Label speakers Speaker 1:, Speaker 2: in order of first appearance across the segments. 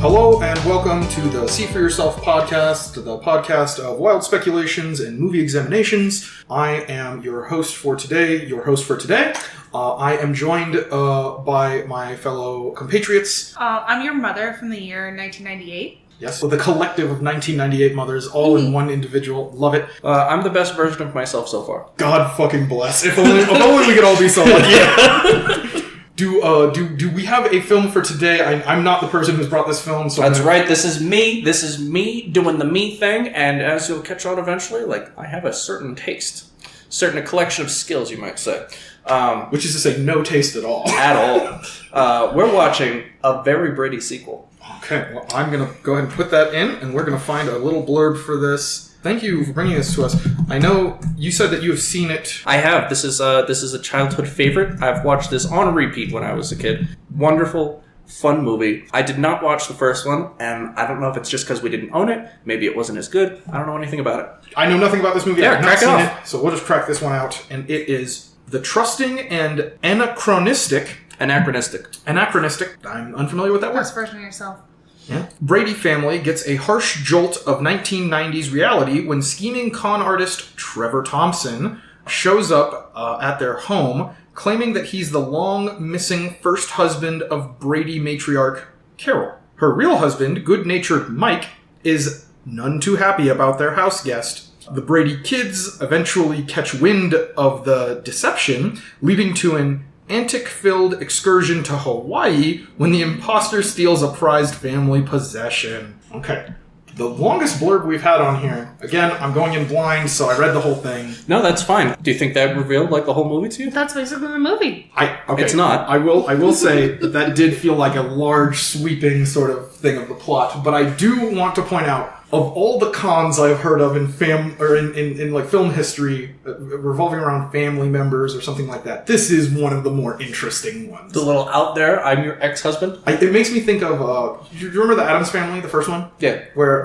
Speaker 1: Hello and welcome to the See For Yourself podcast, the podcast of wild speculations and movie examinations. I am your host for today. I am joined by my fellow compatriots.
Speaker 2: I'm your mother from the year 1998.
Speaker 1: Yes, so the collective of 1998 mothers, all in one individual. Love it.
Speaker 3: I'm the best version of myself so far.
Speaker 1: God fucking bless. If only we could all be so lucky. Do we have a film for today? I'm not the person who's brought this film, so
Speaker 3: that's right. This is me. This is me doing the me thing, and as you'll catch on eventually, I have a certain taste, a collection of skills, you might say.
Speaker 1: Which is to say, no taste at all.
Speaker 3: At all. We're watching a very Brady sequel.
Speaker 1: Okay, well, I'm going to go ahead and put that in, and we're going to find a little blurb for this. Thank you for bringing this to us. I know you said that you have seen it.
Speaker 3: I have. This is a childhood favorite. I've watched this on repeat when I was a kid. Wonderful, fun movie. I did not watch the first one, and I don't know if it's just because we didn't own it. Maybe it wasn't as good. I don't know anything about it.
Speaker 1: I know nothing about this movie.
Speaker 3: Yeah,
Speaker 1: I've not
Speaker 3: crack
Speaker 1: seen
Speaker 3: it off.
Speaker 1: So we'll just crack this one out, and it is The Trusting and Anachronistic.
Speaker 3: Anachronistic.
Speaker 1: I'm unfamiliar with that word.
Speaker 2: First version of yourself.
Speaker 1: Yeah. Brady family gets a harsh jolt of 1990s reality when scheming con artist Trevor Thompson shows up at their home, claiming that he's the long-missing first husband of Brady matriarch Carol. Her real husband, good-natured Mike, is none too happy about their house guest. The Brady kids eventually catch wind of the deception, leading to an antic-filled excursion to Hawaii when the imposter steals a prized family possession. Okay. The longest blurb we've had on here. Again, I'm going in blind, so I read the whole thing.
Speaker 3: No, that's fine. Do you think that revealed the whole movie to you?
Speaker 2: That's basically the movie.
Speaker 1: Okay.
Speaker 3: It's not.
Speaker 1: I will say that did feel like a large, sweeping sort of thing of the plot, but I do want to point out, of all the cons I've heard of in film history revolving around family members or something like that, this is one of the more interesting ones.
Speaker 3: The little out there, I'm your ex-husband?
Speaker 1: It makes me think of, do you remember the Addams Family, the first one?
Speaker 3: Yeah.
Speaker 1: Where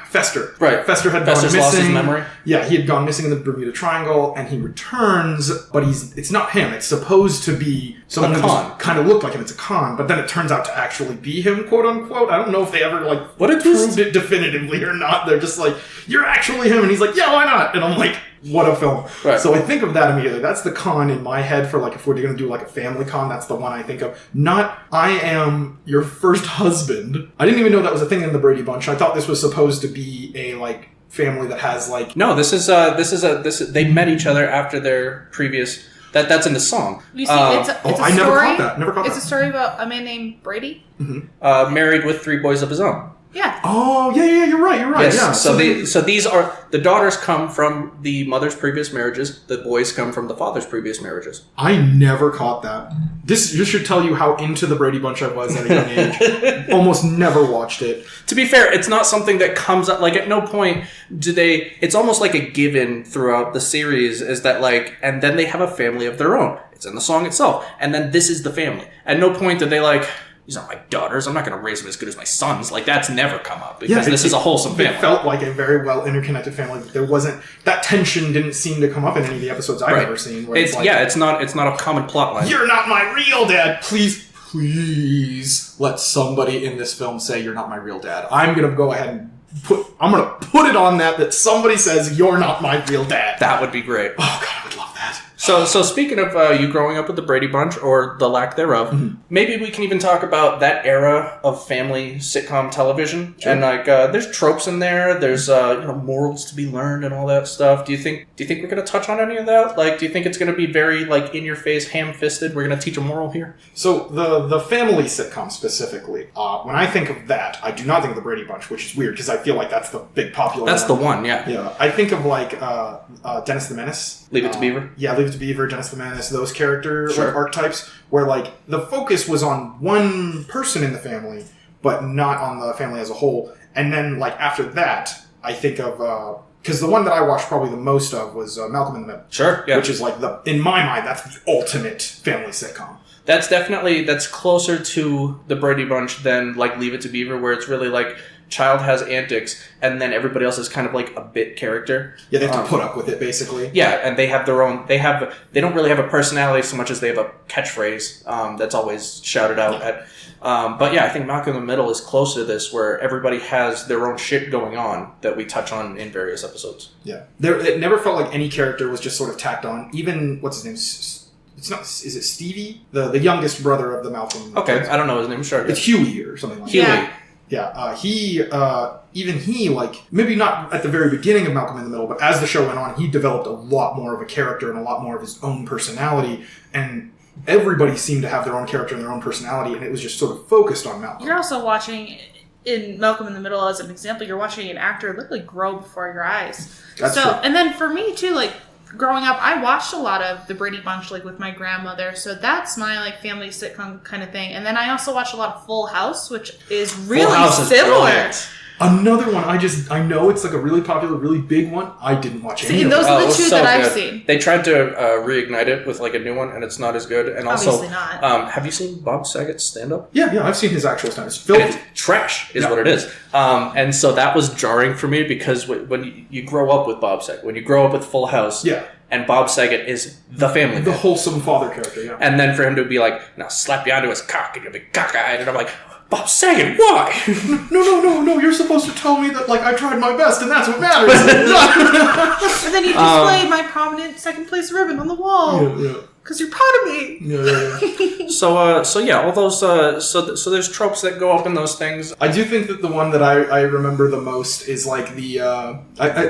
Speaker 1: Fester.
Speaker 3: Right.
Speaker 1: Fester had gone missing.
Speaker 3: Lost his memory?
Speaker 1: Yeah, he had gone missing in the Bermuda Triangle, and he returns, but it's not him. It's supposed to be someone who just kind of looked like him. It's a con, but then it turns out to actually be him, quote unquote. I don't know if they ever proved it definitively or not. They're just like, you're actually him, and he's like, yeah, why not? And I'm like, what a film.
Speaker 3: Right.
Speaker 1: So I think of that immediately. That's the con in my head for if we're going to do a family con, that's the one I think of. Not, I am your first husband. I didn't even know that was a thing in the Brady Bunch. I thought this was supposed to be a family that has
Speaker 3: No, this is they met each other after their previous. That's in the song.
Speaker 2: You see, it's a story.
Speaker 1: Never caught that.
Speaker 2: It's a story about a man named Brady.
Speaker 3: Mm-hmm. Married with 3 boys of his own.
Speaker 2: Yeah.
Speaker 1: Oh, yeah, you're right.
Speaker 3: Yes.
Speaker 1: Yeah.
Speaker 3: So these are the daughters come from the mother's previous marriages. The boys come from the father's previous marriages.
Speaker 1: I never caught that. This should tell you how into the Brady Bunch I was at a young age. Almost never watched it.
Speaker 3: To be fair, it's not something that comes up. At no point do they. It's almost like a given throughout the series is that and then they have a family of their own. It's in the song itself, and then this is the family. At no point did they these aren't my daughters. I'm not going to raise them as good as my sons. That's never come up because this is a wholesome family.
Speaker 1: It felt like a very well interconnected family. There wasn't that tension. Didn't seem to come up in any of the episodes I've ever seen. Where
Speaker 3: it's not a common plot line.
Speaker 1: You're not my real dad. Please let somebody in this film say you're not my real dad. I'm going to go ahead and put it on that somebody says you're not my real dad.
Speaker 3: That would be great.
Speaker 1: Oh God, I would love that.
Speaker 3: So speaking of you growing up with the Brady Bunch, or the lack thereof, maybe we can even talk about that era of family sitcom television. Sure. And there's tropes in there. There's morals to be learned and all that stuff. Do you think we're going to touch on any of that? Do you think it's going to be very in your face, ham-fisted? We're going to teach a moral here.
Speaker 1: So the family sitcom specifically, when I think of that, I do not think of the Brady Bunch, which is weird because I feel like that's the big popular.
Speaker 3: That's the one, yeah.
Speaker 1: Yeah, I think of Dennis the Menace.
Speaker 3: Leave It to Beaver.
Speaker 1: Yeah, Leave It to Beaver, Dennis the Menace, those character archetypes, where the focus was on one person in the family, but not on the family as a whole. And then after that, I think of because the one that I watched probably the most of was Malcolm in the Middle.
Speaker 3: Sure, yeah.
Speaker 1: Which is in my mind, that's the ultimate family sitcom.
Speaker 3: That's closer to the Brady Bunch than Leave It to Beaver, where it's really child has antics, and then everybody else is kind of like a bit character.
Speaker 1: Yeah, they have to put up with it, basically.
Speaker 3: Yeah, and they have their own. They don't really have a personality so much as they have a catchphrase that's always shouted out at. But yeah, I think Malcolm in the Middle is close to this, where everybody has their own shit going on that we touch on in various episodes.
Speaker 1: Yeah, it never felt like any character was just sort of tacked on. Even what's his name? It's not. Is it Stevie, the youngest brother of the Malcolm?
Speaker 3: Okay, I don't know his name. Sure,
Speaker 1: it's Huey or something like
Speaker 3: Huey.
Speaker 1: that. Yeah, he like maybe not at the very beginning of Malcolm in the Middle, but as the show went on, he developed a lot more of a character and a lot more of his own personality, and everybody seemed to have their own character and their own personality, and it was just sort of focused on Malcolm.
Speaker 2: You're also watching, in Malcolm in the Middle as an example, you're watching an actor literally grow before your eyes.
Speaker 1: That's true.
Speaker 2: And then for me too, like growing up, I watched a lot of the Brady Bunch, like with my grandmother, so that's my like family sitcom kind of thing. And then I also watched a lot of Full House, which is really similar.
Speaker 1: Another one, I know it's like a really popular, really big one. I didn't watch any of
Speaker 2: those
Speaker 1: them.
Speaker 2: are the two that I've seen.
Speaker 3: They tried to reignite it with like a new one, and it's not as good. And
Speaker 2: obviously
Speaker 3: also,
Speaker 2: not.
Speaker 3: Have you seen Bob Saget's stand-up?
Speaker 1: Yeah, I've seen his actual stand-up. It's filthy.
Speaker 3: It's trash, is what it is. And so that was jarring for me because when you grow up with Bob Saget, when you grow up with Full House, and Bob Saget is the family
Speaker 1: the
Speaker 3: man.
Speaker 1: wholesome father character, yeah.
Speaker 3: And then for him to be like, now slap you onto his cock and you'll be cockeyed, and I'm like, Bob Saget, why?
Speaker 1: No, you're supposed to tell me that, like, I tried my best and that's what matters.
Speaker 2: And then you display my prominent second place ribbon on the wall.
Speaker 1: Yeah.
Speaker 2: Because you're proud of me.
Speaker 1: Yeah.
Speaker 3: So yeah, all those, so there's tropes that go up in those things.
Speaker 1: I do think that the one that I remember the most is, like, the,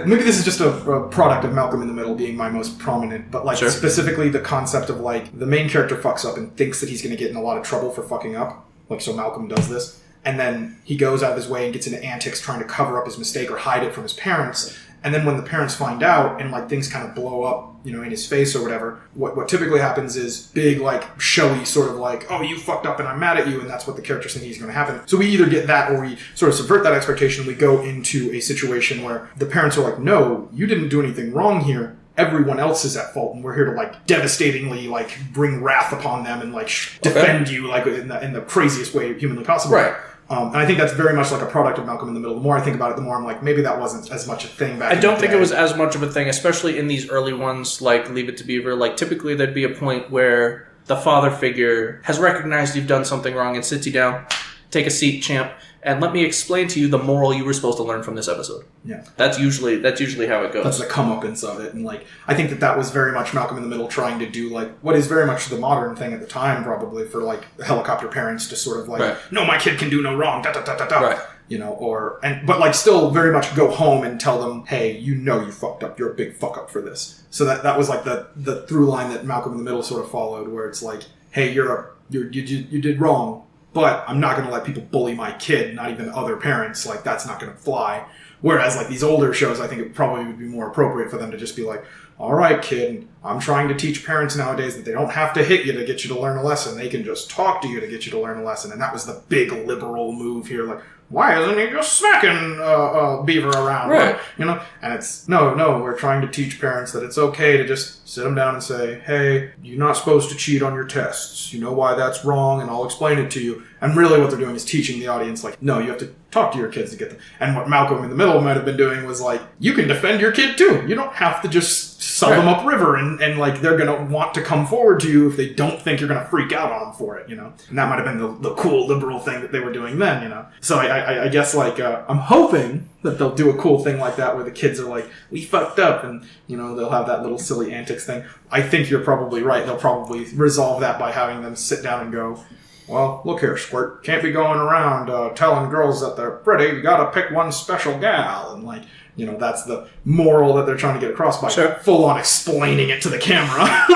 Speaker 1: maybe this is just a product of Malcolm in the Middle being my most prominent, but, like, specifically the concept of, like, the main character fucks up and thinks that he's going to get in a lot of trouble for fucking up. Like, so Malcolm does this. And then he goes out of his way and gets into antics trying to cover up his mistake or hide it from his parents. And then when the parents find out and, like, things kind of blow up, you know, in his face or whatever, what typically happens is big, like, showy sort of like, oh, you fucked up and I'm mad at you, and that's what the character's thinking is going to happen. So we either get that or we sort of subvert that expectation. We go into a situation where the parents are like, no, you didn't do anything wrong here. Everyone else is at fault, and we're here to, like, devastatingly, like, bring wrath upon them and, like, defend you, like, in the craziest way humanly possible.
Speaker 3: Right.
Speaker 1: And I think that's very much like a product of Malcolm in the Middle. The more I think about it, the more I'm like, maybe that wasn't as much a thing back then.
Speaker 3: I don't think it was as much of a thing, especially in these early ones, like Leave It to Beaver. Like, typically there'd be a point where the father figure has recognized you've done something wrong and sits you down, take a seat, champ, and let me explain to you the moral you were supposed to learn from this episode.
Speaker 1: Yeah.
Speaker 3: That's usually how it goes.
Speaker 1: That's the comeuppance of it. And, like, I think that was very much Malcolm in the Middle trying to do, like, what is very much the modern thing at the time, probably, for, like, helicopter parents to sort of, like, no, my kid can do no wrong, da-da-da-da-da.
Speaker 3: Right.
Speaker 1: You know, but, like, still very much go home and tell them, hey, you know you fucked up. You're a big fuck up for this. So that was, like, the through line that Malcolm in the Middle sort of followed, where it's like, hey, you did wrong, but I'm not going to let people bully my kid, not even other parents. Like, that's not going to fly. Whereas, like, these older shows, I think it probably would be more appropriate for them to just be like, all right, kid, I'm trying to teach parents nowadays that they don't have to hit you to get you to learn a lesson. They can just talk to you to get you to learn a lesson. And that was the big liberal move here. Like, why isn't he just smacking Beaver around?
Speaker 3: Right.
Speaker 1: You know? And it's, no, we're trying to teach parents that it's okay to just sit them down and say, hey, you're not supposed to cheat on your tests. You know why that's wrong, and I'll explain it to you. And really what they're doing is teaching the audience, like, no, you have to talk to your kids to get them. And what Malcolm in the Middle might have been doing was, like, you can defend your kid too. You don't have to just sell them upriver and like, they're going to want to come forward to you if they don't think you're going to freak out on them for it, you know? And that might have been the cool liberal thing that they were doing then, you know? So I guess, like, I'm hoping that they'll do a cool thing like that where the kids are like, we fucked up, and, you know, they'll have that little silly antics thing. I think you're probably right. They'll probably resolve that by having them sit down and go, well, look here, Squirt. Can't be going around telling girls that they're pretty. You gotta pick one special gal. And, like, you know, that's the moral that they're trying to get across by full on explaining it to the camera.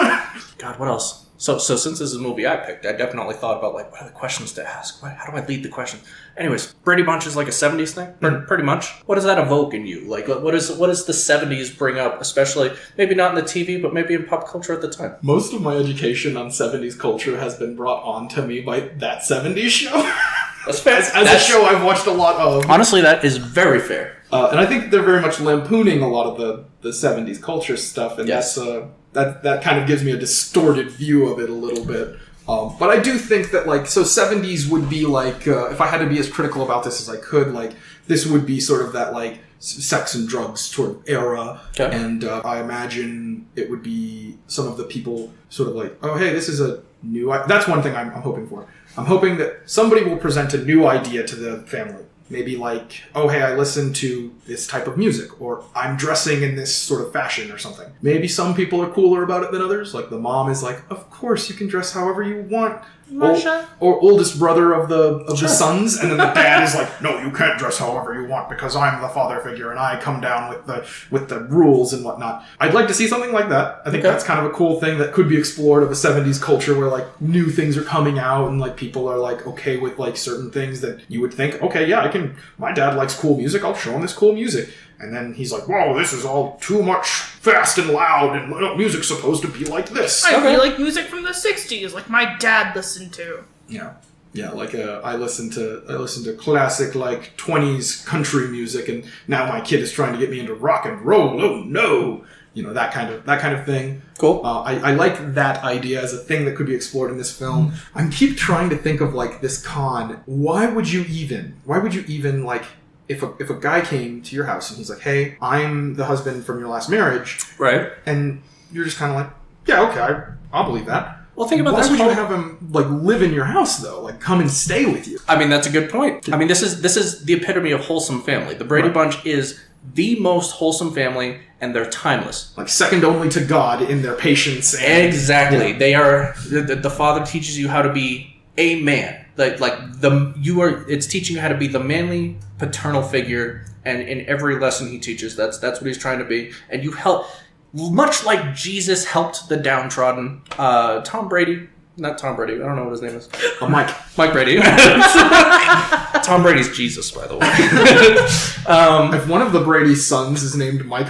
Speaker 3: God, what else? So since this is a movie I picked, I definitely thought about, like, what are the questions to ask? How do I lead the question? Anyways, Brady Bunch is like a 70s thing, pretty much. What does that evoke in you? Like, what does the 70s bring up, especially, maybe not in the TV, but maybe in pop culture at the time?
Speaker 1: Most of my education on 70s culture has been brought on to me by that 70s show.
Speaker 3: That's fair.
Speaker 1: As a show I've watched a lot of.
Speaker 3: Honestly, that is very fair.
Speaker 1: And I think they're very much lampooning a lot of the 70s culture stuff, and that kind of gives me a distorted view of it a little bit. But I do think that, like, so 70s would be like, if I had to be as critical about this as I could, like, this would be sort of that, like, sex and drugs sort of era. Okay. And I imagine it would be some of the people sort of like, oh, hey, this is a new... That's one thing I'm hoping for. I'm hoping that somebody will present a new idea to the family. Maybe like, oh, hey, I listen to this type of music, or I'm dressing in this sort of fashion or something. Maybe some people are cooler about it than others. Like the mom is like, of course you can dress however you want.
Speaker 2: Marsha?
Speaker 1: Or oldest brother of the sons, and then the dad is like, no, you can't dress however you want because I'm the father figure and I come down with the rules and whatnot. I'd like to see something like that. I think that's kind of a cool thing that could be explored of a 70s culture where like new things are coming out and like people are like okay with like certain things that you would think, okay, yeah, my dad likes cool music, I'll show him this cool music. And then he's like, whoa, this is all too much fast and loud, and music's supposed to be like this.
Speaker 2: I feel like music from the 60s, like my dad listened to.
Speaker 1: Yeah, like I listen to classic, like, 20s country music, and now my kid is trying to get me into rock and roll. Oh, no! You know, that kind of thing.
Speaker 3: Cool.
Speaker 1: I like that idea as a thing that could be explored in this film. I keep trying to think of, like, this con. Why would you even, like... If a guy came to your house and he's like, hey, I'm the husband from your last marriage.
Speaker 3: Right.
Speaker 1: And you're just kind of like, yeah, okay, I'll believe that.
Speaker 3: Well, think about
Speaker 1: this.
Speaker 3: Why
Speaker 1: would you have him, like, live in your house, though? Like, come and stay with you?
Speaker 3: I mean, that's a good point. I mean, this is the epitome of wholesome family. The Brady Bunch is the most wholesome family, and they're timeless.
Speaker 1: Like, second only to God in their patience. And,
Speaker 3: exactly. Yeah. They are... The father teaches you how to be a man. It's teaching you how to be the manly paternal figure, and in every lesson he teaches, that's what he's trying to be. And you help, much like Jesus helped the downtrodden. Tom Brady, not Tom Brady. I don't know what his name is. Mike Brady. Tom Brady's Jesus, by the way.
Speaker 1: If one of the Brady sons is named Mike,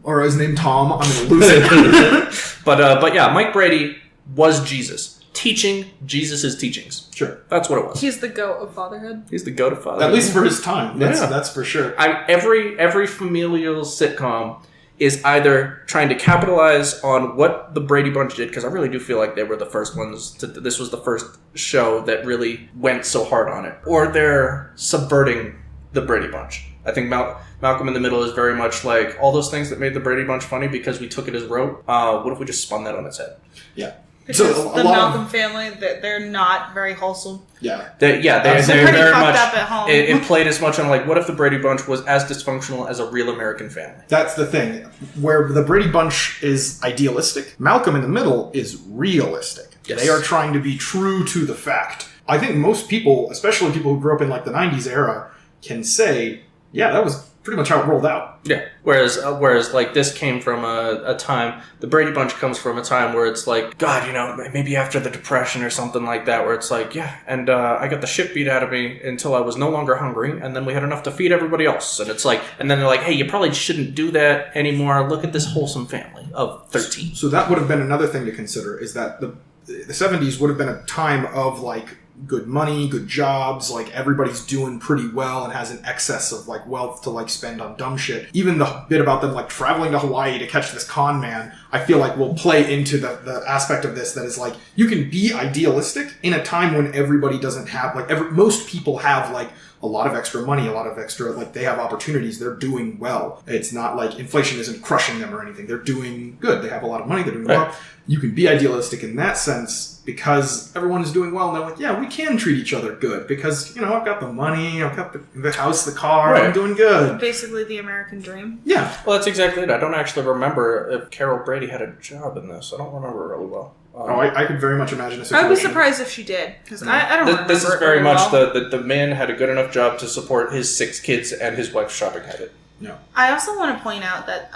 Speaker 1: or is named Tom, I'm gonna lose it.
Speaker 3: But yeah, Mike Brady was Jesus. Teaching Jesus' teachings.
Speaker 1: Sure.
Speaker 3: That's what it was.
Speaker 2: He's the goat of fatherhood.
Speaker 3: He's the goat of fatherhood.
Speaker 1: At least for his time. That's for sure.
Speaker 3: Every familial sitcom is either trying to capitalize on what the Brady Bunch did, because I really do feel like they were the first ones this was the first show that really went so hard on it, or they're subverting the Brady Bunch. I think Malcolm in the Middle is very much like all those things that made the Brady Bunch funny because we took it as rote. What if we just spun that on its head?
Speaker 1: Yeah.
Speaker 2: Because the Malcolm family, they're not very wholesome.
Speaker 1: Yeah.
Speaker 3: They're
Speaker 2: pretty
Speaker 3: very
Speaker 2: fucked
Speaker 3: much
Speaker 2: up at home.
Speaker 3: It played as much on like, what if the Brady Bunch was as dysfunctional as a real American family?
Speaker 1: That's the thing. Where the Brady Bunch is idealistic, Malcolm in the Middle is realistic. Yes. They are trying to be true to the fact. I think most people, especially people who grew up in like the 90s era, can say, yeah, that was pretty much how it rolled out.
Speaker 3: Yeah. Whereas like this came from a time, the Brady Bunch comes from a time where it's like, God, you know, maybe after the Depression or something like that, where it's like, yeah, and I got the shit beat out of me until I was no longer hungry, and then we had enough to feed everybody else. And it's like, and then they're like, hey, you probably shouldn't do that anymore. Look at this wholesome family of 13.
Speaker 1: So that would have been another thing to consider, is that the 70s would have been a time of like good money, good jobs, like everybody's doing pretty well and has an excess of like wealth to like spend on dumb shit. Even the bit about them like traveling to Hawaii to catch this con man, I feel like will play into the aspect of this that is like, you can be idealistic in a time when everybody doesn't have like, most people have like a lot of extra money, a lot of extra, like they have opportunities, they're doing well. It's not like inflation isn't crushing them or anything. They're doing good. They have a lot of money, they're doing well. You can be idealistic in that sense because everyone is doing well and they're like, yeah, we can treat each other good because, you know, I've got the money, I've got the house, the car, I'm doing good.
Speaker 2: Basically the American dream.
Speaker 1: Yeah.
Speaker 3: Well, that's exactly it. I don't actually remember if Carol Brady had a job in this. I don't remember really well.
Speaker 1: I could very much imagine a situation.
Speaker 2: I'd be surprised if she did, because I don't remember.
Speaker 3: This is very much the man had a good enough job to support his 6 kids and his wife's shopping habit.
Speaker 1: No.
Speaker 2: I also want to point out that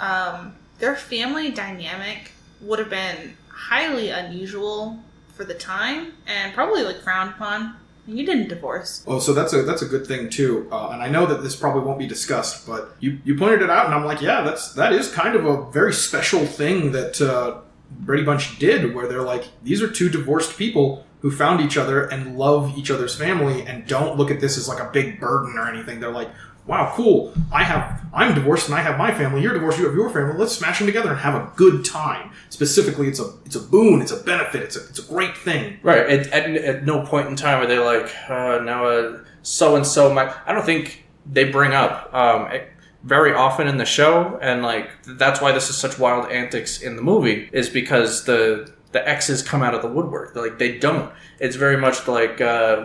Speaker 2: their family dynamic would have been highly unusual for the time, and probably like frowned upon. You didn't divorce.
Speaker 1: Oh, so that's a good thing too. And I know that this probably won't be discussed, but you pointed it out, and I'm like, yeah, that is kind of a very special thing that Brady Bunch did, where they're like, these are 2 divorced people who found each other and love each other's family and don't look at this as like a big burden or anything. They're like, wow, cool. I'm divorced and I have my family. You're divorced, you have your family. Let's smash them together and have a good time. Specifically, it's a boon. It's a benefit. It's a great thing.
Speaker 3: Right. At no point in time are they like, now so-and-so might... I don't think they bring up very often in the show, and like that's why this is such wild antics in the movie, is because the exes come out of the woodwork. Like, they don't. It's very much like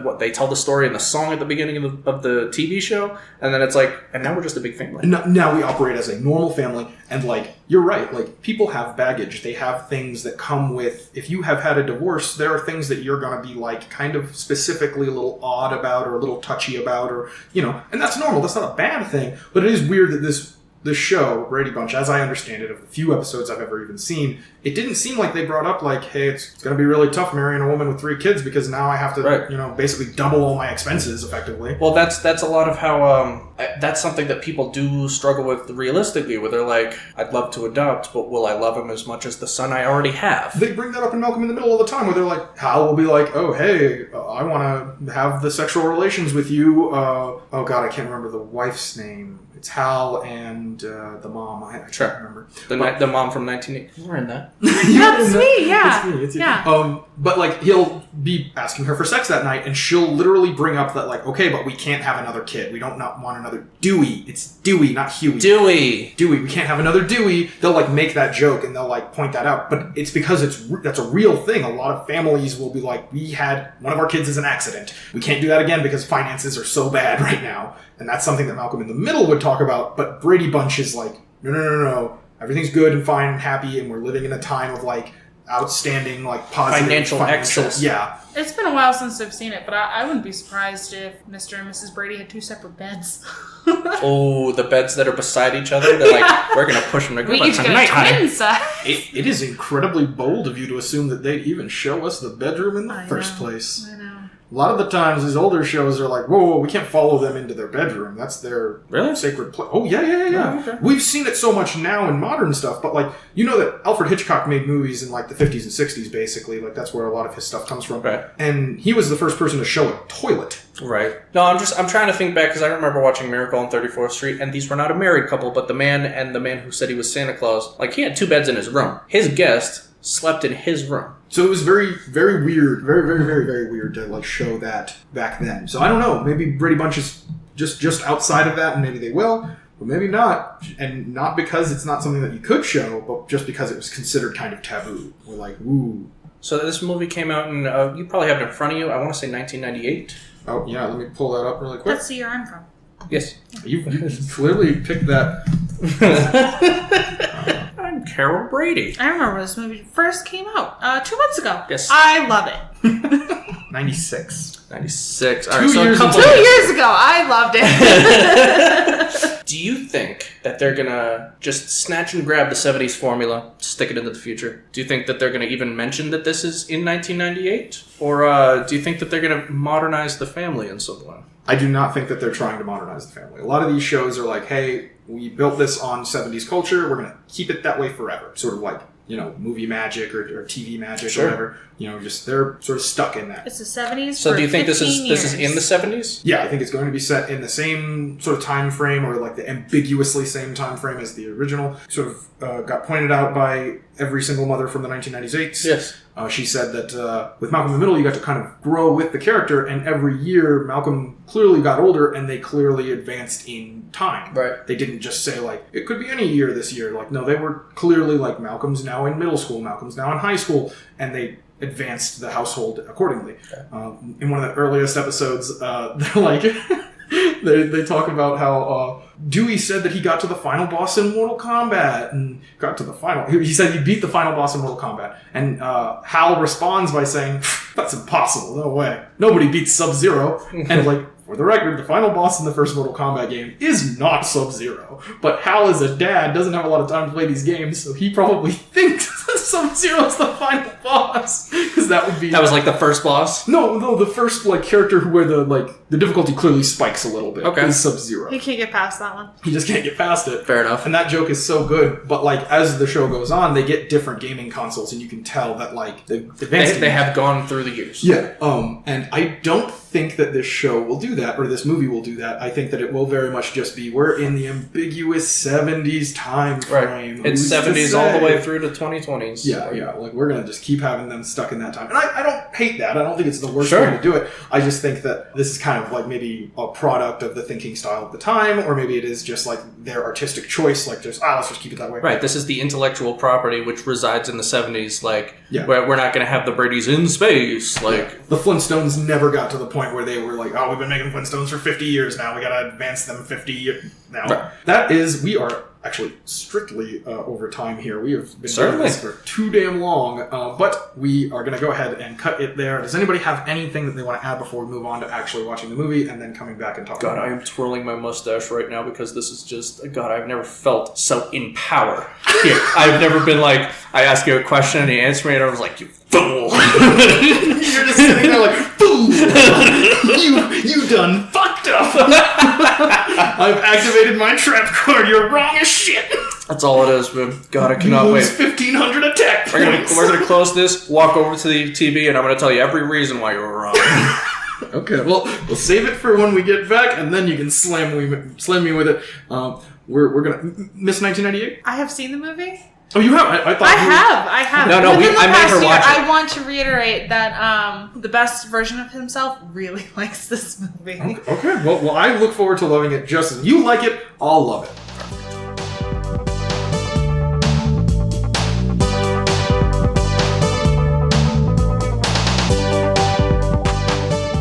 Speaker 3: what they tell the story in the song at the beginning of the TV show, and then it's like, and now we're just a big family.
Speaker 1: Now we operate as a normal family, and like, you're right, like, people have baggage. They have things that come with, if you have had a divorce, there are things that you're going to be like kind of specifically a little odd about or a little touchy about, or, you know, and that's normal. That's not a bad thing, but it is weird that this show, Brady Bunch, as I understand it, of the few episodes I've ever even seen, it didn't seem like they brought up like, hey, it's going to be really tough marrying a woman with 3 kids because now I have to, you know, basically double all my expenses effectively.
Speaker 3: Well, that's a lot of how, that's something that people do struggle with realistically, where they're like, I'd love to adopt, but will I love him as much as the son I already have?
Speaker 1: They bring that up in Malcolm in the Middle all the time, where they're like, Hal will be like, oh, hey, I want to have the sexual relations with you. Oh, God, I can't remember the wife's name. It's Hal and the mom. I can't remember.
Speaker 3: The mom from 1980. We're in that.
Speaker 2: That's me, yeah.
Speaker 1: It's me. Yeah. But like, he'll be asking her for sex that night, and she'll literally bring up that like, okay, but we can't have another kid. We don't not want another Dewey. It's Dewey, not Huey.
Speaker 3: Dewey.
Speaker 1: We can't have another Dewey. They'll like make that joke and they'll like point that out. But it's because that's a real thing. A lot of families will be like, we had one of our kids as an accident. We can't do that again because finances are so bad right now. And that's something that Malcolm in the Middle would talk about. But Brady Bunch is like, no. Everything's good and fine and happy, and we're living in a time of like outstanding, like positive
Speaker 3: financial excess.
Speaker 1: Yeah.
Speaker 2: It's been a while since I've seen it, but I wouldn't be surprised if Mr. and Mrs. Brady had 2 separate beds.
Speaker 3: Oh, the beds that are beside each other? They're like, we're going to push them to go
Speaker 2: we each get a twin size.
Speaker 1: It is incredibly bold of you to assume that they'd even show us the bedroom in the first place.
Speaker 2: I know.
Speaker 1: A lot of the times, these older shows are like, whoa, we can't follow them into their bedroom. That's their sacred place. Oh, yeah.
Speaker 3: Oh, okay.
Speaker 1: We've seen it so much now in modern stuff, but like, you know that Alfred Hitchcock made movies in like the 50s and 60s, basically. Like, that's where a lot of his stuff comes from.
Speaker 3: Right.
Speaker 1: And he was the first person to show a toilet.
Speaker 3: Right. No, I'm trying to think back, because I remember watching Miracle on 34th Street, and these were not a married couple, but the man who said he was Santa Claus, like, he had 2 beds in his room. His guest slept in his room.
Speaker 1: So it was very, very weird, very, very, very, very weird to like show that back then. So I don't know, maybe Brady Bunch is just outside of that, and maybe they will, but maybe not. And not because it's not something that you could show, but just because it was considered kind of taboo. We're like, ooh.
Speaker 3: So this movie came out in, you probably have it in front of you, I want to say 1998.
Speaker 1: Oh, yeah, let me pull that up really quick.
Speaker 2: That's the year I'm from.
Speaker 3: Yes.
Speaker 1: You clearly picked that.
Speaker 3: I'm Carol Brady.
Speaker 2: I remember when this movie first came out 2 months ago.
Speaker 3: Yes.
Speaker 2: I love it.
Speaker 1: 96.
Speaker 3: 96. All
Speaker 1: 2
Speaker 3: right, so
Speaker 1: years
Speaker 2: 2 years ago, I loved it.
Speaker 3: Do you think that they're going to just snatch and grab the 70s formula, stick it into the future? Do you think that they're going to even mention that this is in 1998? Or do you think that they're going to modernize the family in some way?
Speaker 1: I do not think that they're trying to modernize the family. A lot of these shows are like, hey, we built this on 70s culture. We're going to keep it that way forever. Sort of like, you know, movie magic or TV magic or whatever. You know, just they're sort of stuck in that.
Speaker 2: It's the 70s.
Speaker 3: So do you think this
Speaker 2: is
Speaker 3: in the 70s?
Speaker 1: Yeah, I think it's going to be set in the same sort of time frame, or like the ambiguously same time frame as the original. Sort of got pointed out by every single mother from the 1998s.
Speaker 3: Yes.
Speaker 1: She said that with Malcolm in the Middle, you got to kind of grow with the character, and every year Malcolm clearly got older, and they clearly advanced in time.
Speaker 3: Right.
Speaker 1: They didn't just say, like, it could be any year this year. Like, no, they were clearly like, Malcolm's now in middle school, Malcolm's now in high school, and they advanced the household accordingly. Okay. In one of the earliest episodes, they're like... They talk about how Dewey said that he got to the final boss in Mortal Kombat, and got to the final... He said he beat the final boss in Mortal Kombat. And Hal responds by saying, that's impossible, no way. Nobody beats Sub-Zero. And like, for the record, the final boss in the first Mortal Kombat game is not Sub-Zero. But Hal, as a dad, doesn't have a lot of time to play these games, so he probably thinks Sub-Zero's the final boss. Because that would be...
Speaker 3: That was like the first boss?
Speaker 1: No, the first like character where the difficulty clearly spikes a little bit.
Speaker 3: Okay.
Speaker 1: Is Sub-Zero.
Speaker 2: He can't get past that one.
Speaker 1: He just can't get past it.
Speaker 3: Fair enough.
Speaker 1: And that joke is so good, but like as the show goes on, they get different gaming consoles, and you can tell that like they've advanced.
Speaker 3: They have gone through the years.
Speaker 1: Yeah. And I don't think that this show will do that, or this movie will do that. I think that it will very much just be, we're in the ambiguous 70s time frame.
Speaker 3: Right. It's 70s all the way through to 2020s.
Speaker 1: Yeah. Like, we're going to just keep having them stuck in that time. And I don't hate that. I don't think it's the worst way to do it. I just think that this is kind of like maybe a product of the thinking style of the time, or maybe it is just like their artistic choice, like just, let's just keep it that way.
Speaker 3: Right. This is the intellectual property which resides in the 70s, like, where we're not going to have the Bradys in space. Like,
Speaker 1: the Flintstones never got to the point where they were like, we've been making Flintstones for 50 years now. We got to advance them 50 years now. Right. That is, we are actually strictly over time here. We have been doing this for too damn long, but we are going to go ahead and cut it there. Does anybody have anything that they want to add before we move on to actually watching the movie and then coming back and talking about it?
Speaker 3: I am twirling my mustache right now because this is just, I've never felt so in power. Here, I've never been like, I ask you a question and you answer me and I was like, you fool.
Speaker 1: You're just sitting there like, fool. You done fucked up. I've activated my trap card. You're wrong as shit.
Speaker 3: That's all it is, man. I cannot wait.
Speaker 1: 1,500 attack points.
Speaker 3: We're gonna close this, walk over to the TV, and I'm gonna tell you every reason why you were wrong.
Speaker 1: Okay, well, we'll save it for when we get back, and then you can slam me with it. We're gonna Miss 1998.
Speaker 2: I have seen the movie.
Speaker 1: Oh, you have? I thought
Speaker 2: I have.
Speaker 3: No, I made her watch it.
Speaker 2: I want to reiterate that the best version of himself really likes this movie.
Speaker 1: Okay. Well, I look forward to loving it just as you like it. I'll love it.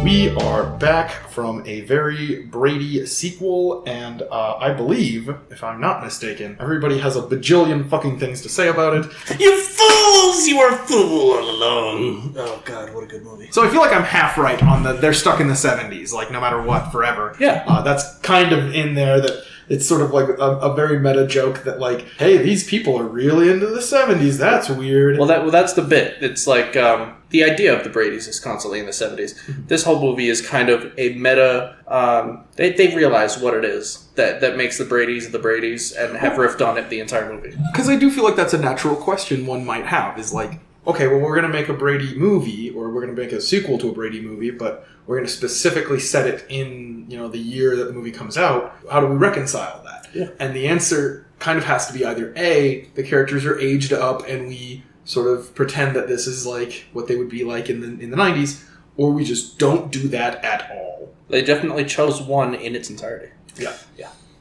Speaker 1: We are back from a very Brady sequel, and I believe, if I'm not mistaken, everybody has a bajillion fucking things to say about it.
Speaker 3: You fools! You were a fool all along. Oh god, what a good movie.
Speaker 1: So I feel like I'm half right on they're stuck in the 70s, like no matter what, forever.
Speaker 3: Yeah.
Speaker 1: That's kind of in there that it's sort of like a very meta joke that like, hey, these people are really into the 70s. That's weird.
Speaker 3: Well, that's the bit. It's like, the idea of the Bradys is constantly in the 70s. This whole movie is kind of a meta. They realize what it is that makes the Bradys and have riffed on it the entire movie.
Speaker 1: Because I do feel like that's a natural question one might have, is like, okay, well, we're going to make a Brady movie, or we're going to make a sequel to a Brady movie, but we're going to specifically set it in, the year that the movie comes out. How do we reconcile that?
Speaker 3: Yeah.
Speaker 1: And the answer kind of has to be either A, the characters are aged up and we sort of pretend that this is like what they would be like in the 90s, or we just don't do that at all.
Speaker 3: They definitely chose one in its entirety.
Speaker 1: Yeah.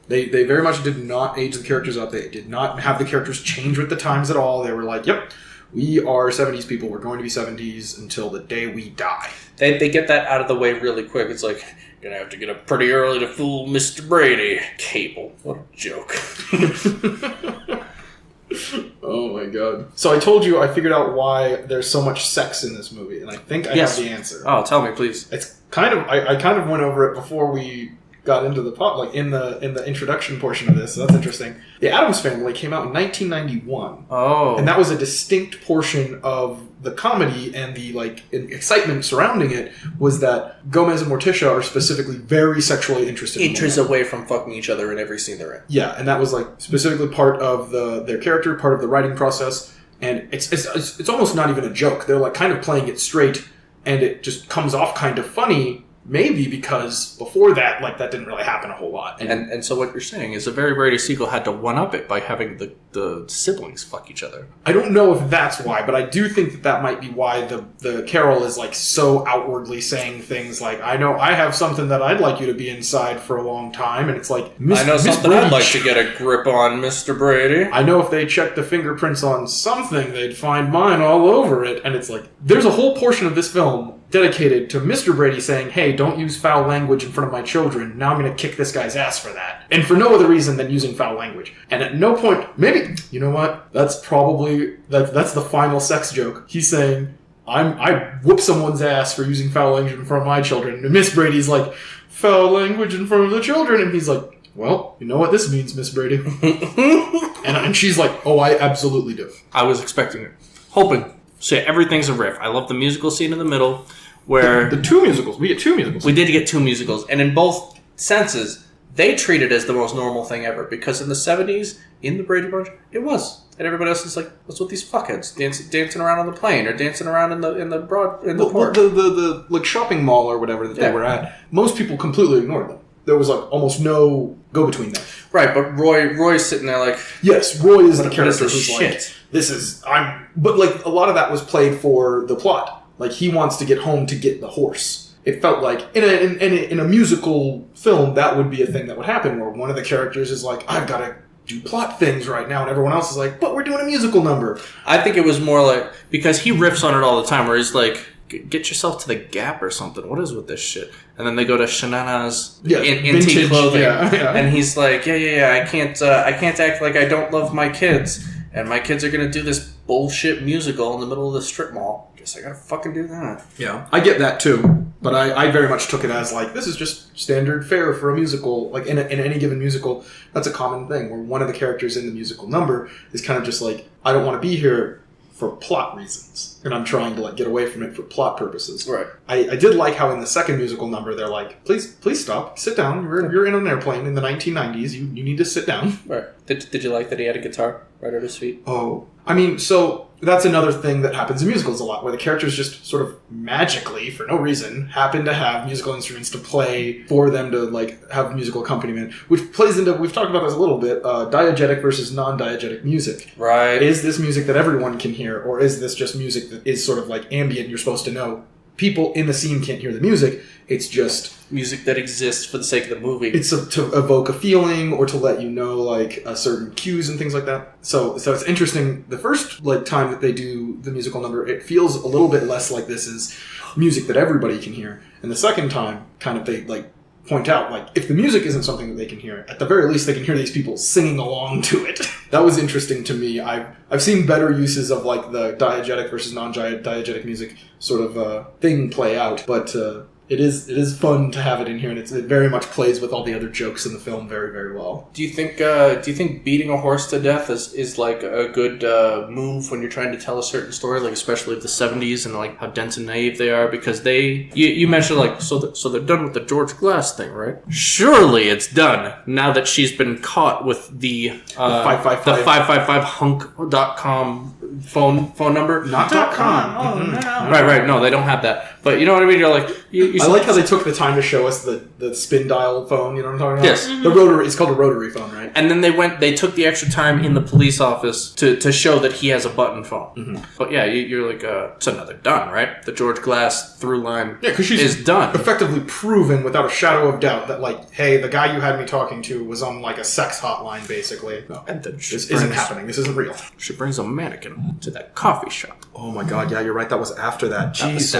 Speaker 1: They very much did not age the characters up. They did not have the characters change with the times at all. They were like, yep, we are 70s people. We're going to be 70s until the day we die.
Speaker 3: They get that out of the way really quick. It's like, you're going to have to get up pretty early to fool Mr. Brady. Cable. What a joke.
Speaker 1: Oh my god. So I told you I figured out why there's so much sex in this movie, and I think I have the answer.
Speaker 3: Oh, tell me, please.
Speaker 1: It's kind of I kind of went over it before we got into the plot, like in the introduction portion of this, so that's interesting. The Addams Family came out in 1991.
Speaker 3: Oh.
Speaker 1: And that was a distinct portion of the comedy, and the excitement surrounding it was that Gomez and Morticia are specifically very sexually interested in
Speaker 3: inches away from fucking each other in every scene they're in.
Speaker 1: Yeah, and that was specifically part of their character, part of the writing process, and it's almost not even a joke. They're kind of playing it straight, and it just comes off kind of funny. Maybe because before that, that didn't really happen a whole lot.
Speaker 3: And so what you're saying is a very Brady sequel had to one-up it by having the siblings fuck each other.
Speaker 1: I don't know if that's why, but I do think that might be why the Carol is so outwardly saying things like, I know I have something that I'd like you to be inside for a long time, and it's like,
Speaker 3: I know something I'd like to get a grip on, Mr. Brady.
Speaker 1: I know if they checked the fingerprints on something, they'd find mine all over it. And it's like, there's a whole portion of this film dedicated to Mr. Brady saying, hey, don't use foul language in front of my children. Now I'm going to kick this guy's ass for that. And for no other reason than using foul language. And at no point, maybe, you know what? That's probably, that's the final sex joke. He's saying, I whoop someone's ass for using foul language in front of my children. And Miss Brady's like, foul language in front of the children. And he's like, well, you know what this means, Miss Brady. and she's like, oh, I absolutely do.
Speaker 3: I was expecting it. Hoping. So yeah, everything's a riff. I love the musical scene in the middle where...
Speaker 1: The two musicals. We get two musicals.
Speaker 3: We did get two musicals. And in both senses, they treat it as the most normal thing ever. Because in the 70s, in the Brady Bunch, it was. and everybody else is like, what's with these fuckheads dancing around on the plane or dancing around in the park?
Speaker 1: The like shopping mall or whatever that they were at. Most people completely ignored them. There was like almost no go between them.
Speaker 3: Right, but Roy's sitting there like,
Speaker 1: yes, Roy is the character
Speaker 3: who's
Speaker 1: shit. Like, but like a lot of that was played for the plot. Like he wants to get home to get the horse. It felt like in a musical film that would be a thing that would happen where one of the characters is like, I've got to do plot things right now, and everyone else is like, but we're doing a musical number.
Speaker 3: I think it was more like, because he riffs on it all the time where he's like, get yourself to the Gap or something. What is with this shit? And then they go to Shanana's antique clothing, and he's like, I can't act like I don't love my kids, and my kids are gonna do this bullshit musical in the middle of the strip mall. Guess I gotta fucking do that.
Speaker 1: Yeah, I get that too, but I very much took it as like, this is just standard fare for a musical. Like in any given musical, that's a common thing where one of the characters in the musical number is kind of just like, I don't want to be here for plot reasons, and I'm trying to like get away from it for plot purposes.
Speaker 3: Right.
Speaker 1: I did like how in the second musical number they're like, please stop, sit down. You're in an airplane in the 1990s. You need to sit down.
Speaker 3: Right. Did you like that he had a guitar right at his feet?
Speaker 1: Oh, I mean, so that's another thing that happens in musicals a lot, where the characters just sort of magically, for no reason, happen to have musical instruments to play for them to like have musical accompaniment, which plays into, we've talked about this a little bit, diegetic versus non-diegetic music.
Speaker 3: Right.
Speaker 1: Is this music that everyone can hear, or is this just music that is sort of like ambient, you're supposed to know? People in the scene can't hear the music, it's just
Speaker 3: music that exists for the sake of the movie.
Speaker 1: It's to evoke a feeling or to let you know like a certain cues and things like that. So it's interesting. The first like time that they do the musical number, it feels a little bit less like this is music that everybody can hear. And the second time, kind of they like point out like if the music isn't something that they can hear, at the very least they can hear these people singing along to it. That was interesting to me. I've seen better uses of like the diegetic versus non-diegetic music sort of thing play out, but it is fun to have it in here, and it very much plays with all the other jokes in the film very, very well.
Speaker 3: Do you think beating a horse to death is like a good move when you're trying to tell a certain story, like especially of the 70s and like how dense and naive they are? Because you mentioned like so they're done with the George Glass thing, right? Surely it's done now that she's been caught with the 555hunk.com phone number.
Speaker 1: Not .com.
Speaker 2: Oh no.
Speaker 3: Right. No, they don't have that. But you know what I mean? You're like
Speaker 1: I like how they took the time to show us the spin dial phone. You know what I'm talking about?
Speaker 3: Yes.
Speaker 1: The rotary. It's called a rotary phone, right?
Speaker 3: And then they took the extra time in the police office to show that he has a button phone. Mm-hmm. But yeah, you're like, it's another done, right? The George Glass through line is done.
Speaker 1: Effectively proven without a shadow of doubt that like, hey, the guy you had me talking to was on like a sex hotline, basically. No,
Speaker 3: and then
Speaker 1: this isn't happening. This isn't real.
Speaker 3: She brings a mannequin to that coffee shop.
Speaker 1: Oh my god, yeah, you're right. That was after that. Jeez.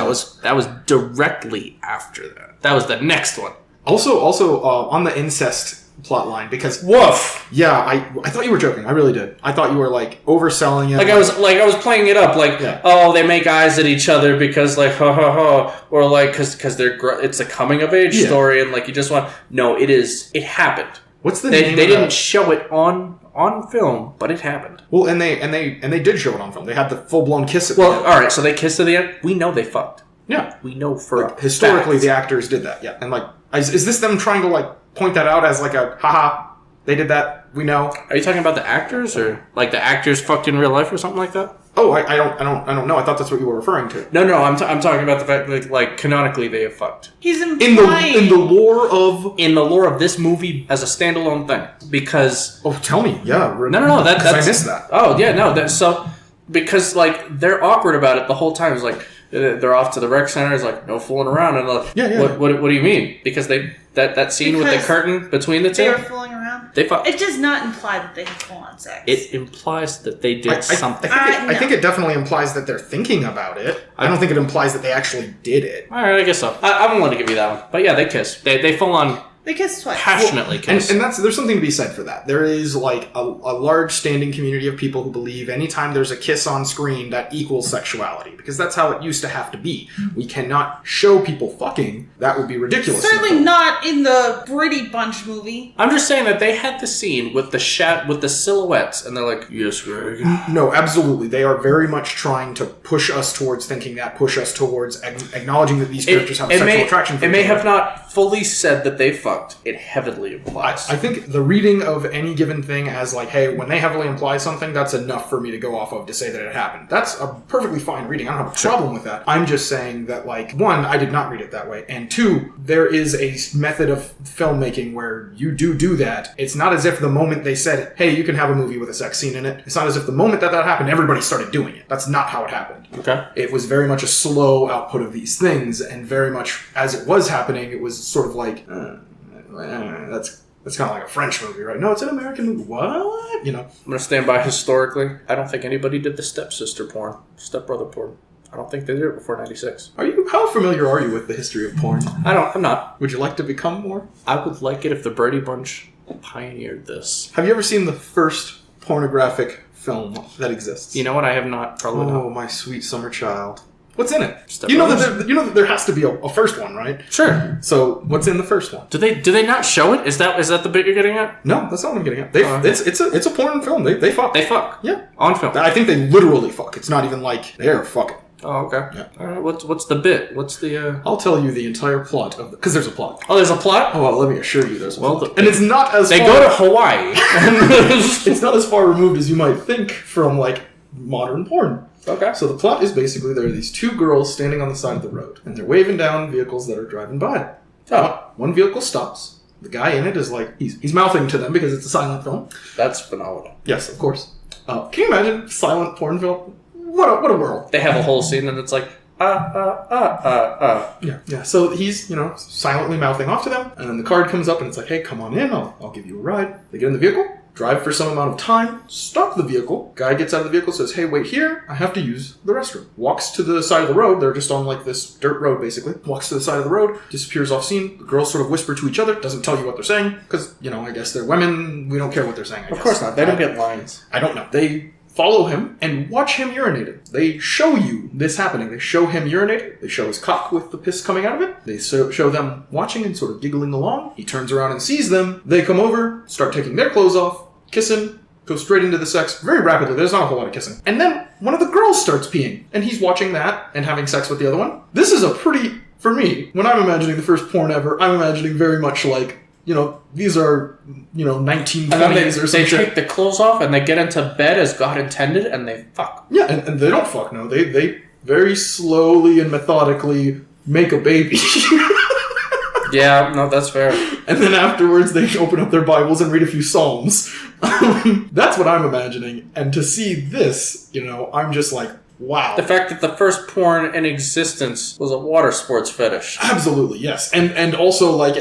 Speaker 3: That was directly after that. That was the next one.
Speaker 1: Also, on the incest plot line, because
Speaker 3: woof.
Speaker 1: Yeah, I thought you were joking. I really did. I thought you were like overselling it.
Speaker 3: I was playing it up. Like, oh, they make eyes at each other because like ha ha ha, or like because it's a coming of age story, and like you just want. No, it happened.
Speaker 1: What's the name?
Speaker 3: They didn't show it on film, but it happened.
Speaker 1: Well, and they did show it on film. They had the full blown kiss at
Speaker 3: the end. All right, so they kissed at the end. We know they fucked.
Speaker 1: Yeah,
Speaker 3: we know for
Speaker 1: like, historically the actors did that. Yeah, and like, is this them trying to like point that out as like a haha? They did that. We know.
Speaker 3: Are you talking about the actors, or like the actors fucked in real life, or something like that?
Speaker 1: Oh, I don't know. I thought that's what you were referring to.
Speaker 3: No. I'm talking about the fact that like canonically they have fucked.
Speaker 2: He's implying
Speaker 1: in the lore of
Speaker 3: this movie as a standalone thing because.
Speaker 1: Oh, tell me. Yeah.
Speaker 3: No. That's
Speaker 1: I missed that.
Speaker 3: Oh yeah, no. Because like they're awkward about it the whole time. It's like they're off to the rec center. It's like no fooling around. And like, What do you mean? Because that scene with the curtain between the two.
Speaker 2: They were fooling around. It does not imply that they had full-on sex.
Speaker 3: It implies that they did something.
Speaker 1: I think it definitely implies that they're thinking about it. I don't think it implies that they actually did it.
Speaker 3: All right, I guess so. I'm willing to give you that one. But yeah, they kiss. They full on.
Speaker 2: They kiss twice.
Speaker 3: Passionately kiss.
Speaker 1: And there's something to be said for that. There is like a large standing community of people who believe anytime there's a kiss on screen that equals sexuality. Because that's how it used to have to be. We cannot show people fucking. That would be ridiculous.
Speaker 2: Certainly not in the Brady Bunch movie.
Speaker 3: I'm just saying that they had the scene with the silhouettes and they're like, yes, Greg.
Speaker 1: No, absolutely. They are very much trying to push us towards thinking that, push us towards acknowledging that these characters have a sexual attraction for each other.
Speaker 3: It may have not fully said that they fucked. fucked. It heavily implies.
Speaker 1: I think the reading of any given thing as like, hey, when they heavily imply something, that's enough for me to go off of to say that it happened. That's a perfectly fine reading. I don't have a problem with that. I'm just saying that, like, one, I did not read it that way. And two, there is a method of filmmaking where you do that. It's not as if the moment they said, hey, you can have a movie with a sex scene in it. It's not as if the moment that happened, everybody started doing it. That's not how it happened.
Speaker 3: Okay.
Speaker 1: It was very much a slow output of these things, and very much as it was happening, it was sort of like, that's kind of like a French movie, right? No, it's an American movie. What? You know?
Speaker 3: I'm going to stand by historically. I don't think anybody did the stepsister porn, stepbrother porn. I don't think they did it before 96.
Speaker 1: How familiar are you with the history of porn?
Speaker 3: I'm not.
Speaker 1: Would you like to become more?
Speaker 3: I would like it if the Brady Bunch pioneered this.
Speaker 1: Have you ever seen the first pornographic film that exists?
Speaker 3: You know what? I have not. Probably not.
Speaker 1: Oh, my sweet summer child. What's in it?
Speaker 3: Step
Speaker 1: You know that there has to be a first one, right?
Speaker 3: Sure.
Speaker 1: So what's in the first one?
Speaker 3: Do they not show it? Is that the bit you're getting at?
Speaker 1: No, that's not what I'm getting at. It's a porn film. They fuck.
Speaker 3: They fuck.
Speaker 1: Yeah.
Speaker 3: On film.
Speaker 1: I think they literally fuck. It's not even like they're fucking.
Speaker 3: Oh, okay.
Speaker 1: Yeah.
Speaker 3: All right. What's the bit? What's the?
Speaker 1: I'll tell you the entire plot of because there's a plot.
Speaker 3: Oh, there's a plot.
Speaker 1: Oh, well, let me assure you, there's a plot. And it's not as
Speaker 3: they
Speaker 1: far,
Speaker 3: go to Hawaii.
Speaker 1: It's not as far removed as you might think from like modern porn.
Speaker 3: Okay.
Speaker 1: So the plot is basically there are these two girls standing on the side of the road, and they're waving down vehicles that are driving by. Oh, one vehicle stops. The guy in it is like he's mouthing to them because it's a silent film.
Speaker 3: That's phenomenal.
Speaker 1: Yes, of course. Can you imagine silent porn film? What a world.
Speaker 3: They have a whole scene and it's like
Speaker 1: Yeah. So he's, silently mouthing off to them, and then the card comes up and it's like, hey, come on in, I'll give you a ride. They get in the vehicle, drive for some amount of time, stop the vehicle. Guy gets out of the vehicle, says, hey, wait here, I have to use the restroom. Walks to the side of the road, they're just on like this dirt road basically. Walks to the side of the road, disappears off scene. The girls sort of whisper to each other, doesn't tell you what they're saying, because, I guess they're women, we don't care what they're saying, I guess.
Speaker 3: Of course not, they don't get lines.
Speaker 1: I don't know. They follow him and watch him urinate. They show you this happening. They show him urinate. They show his cock with the piss coming out of it. They show them watching and sort of giggling along. He turns around and sees them. They come over, start taking their clothes off, kissing, go straight into the sex very rapidly. There's not a whole lot of kissing. And then one of the girls starts peeing, and he's watching that and having sex with the other one. This is a pretty, for me, when I'm imagining the first porn ever, I'm imagining very much like, these are, 1920s
Speaker 3: and then
Speaker 1: or something.
Speaker 3: They take the clothes off and they get into bed as God intended and they fuck.
Speaker 1: Yeah, and they don't fuck, no. They very slowly and methodically make a baby.
Speaker 3: Yeah, no, that's fair.
Speaker 1: And then afterwards they open up their Bibles and read a few Psalms. That's what I'm imagining. And to see this, I'm just like, wow.
Speaker 3: The fact that the first porn in existence was a water sports fetish.
Speaker 1: Absolutely, yes. And also like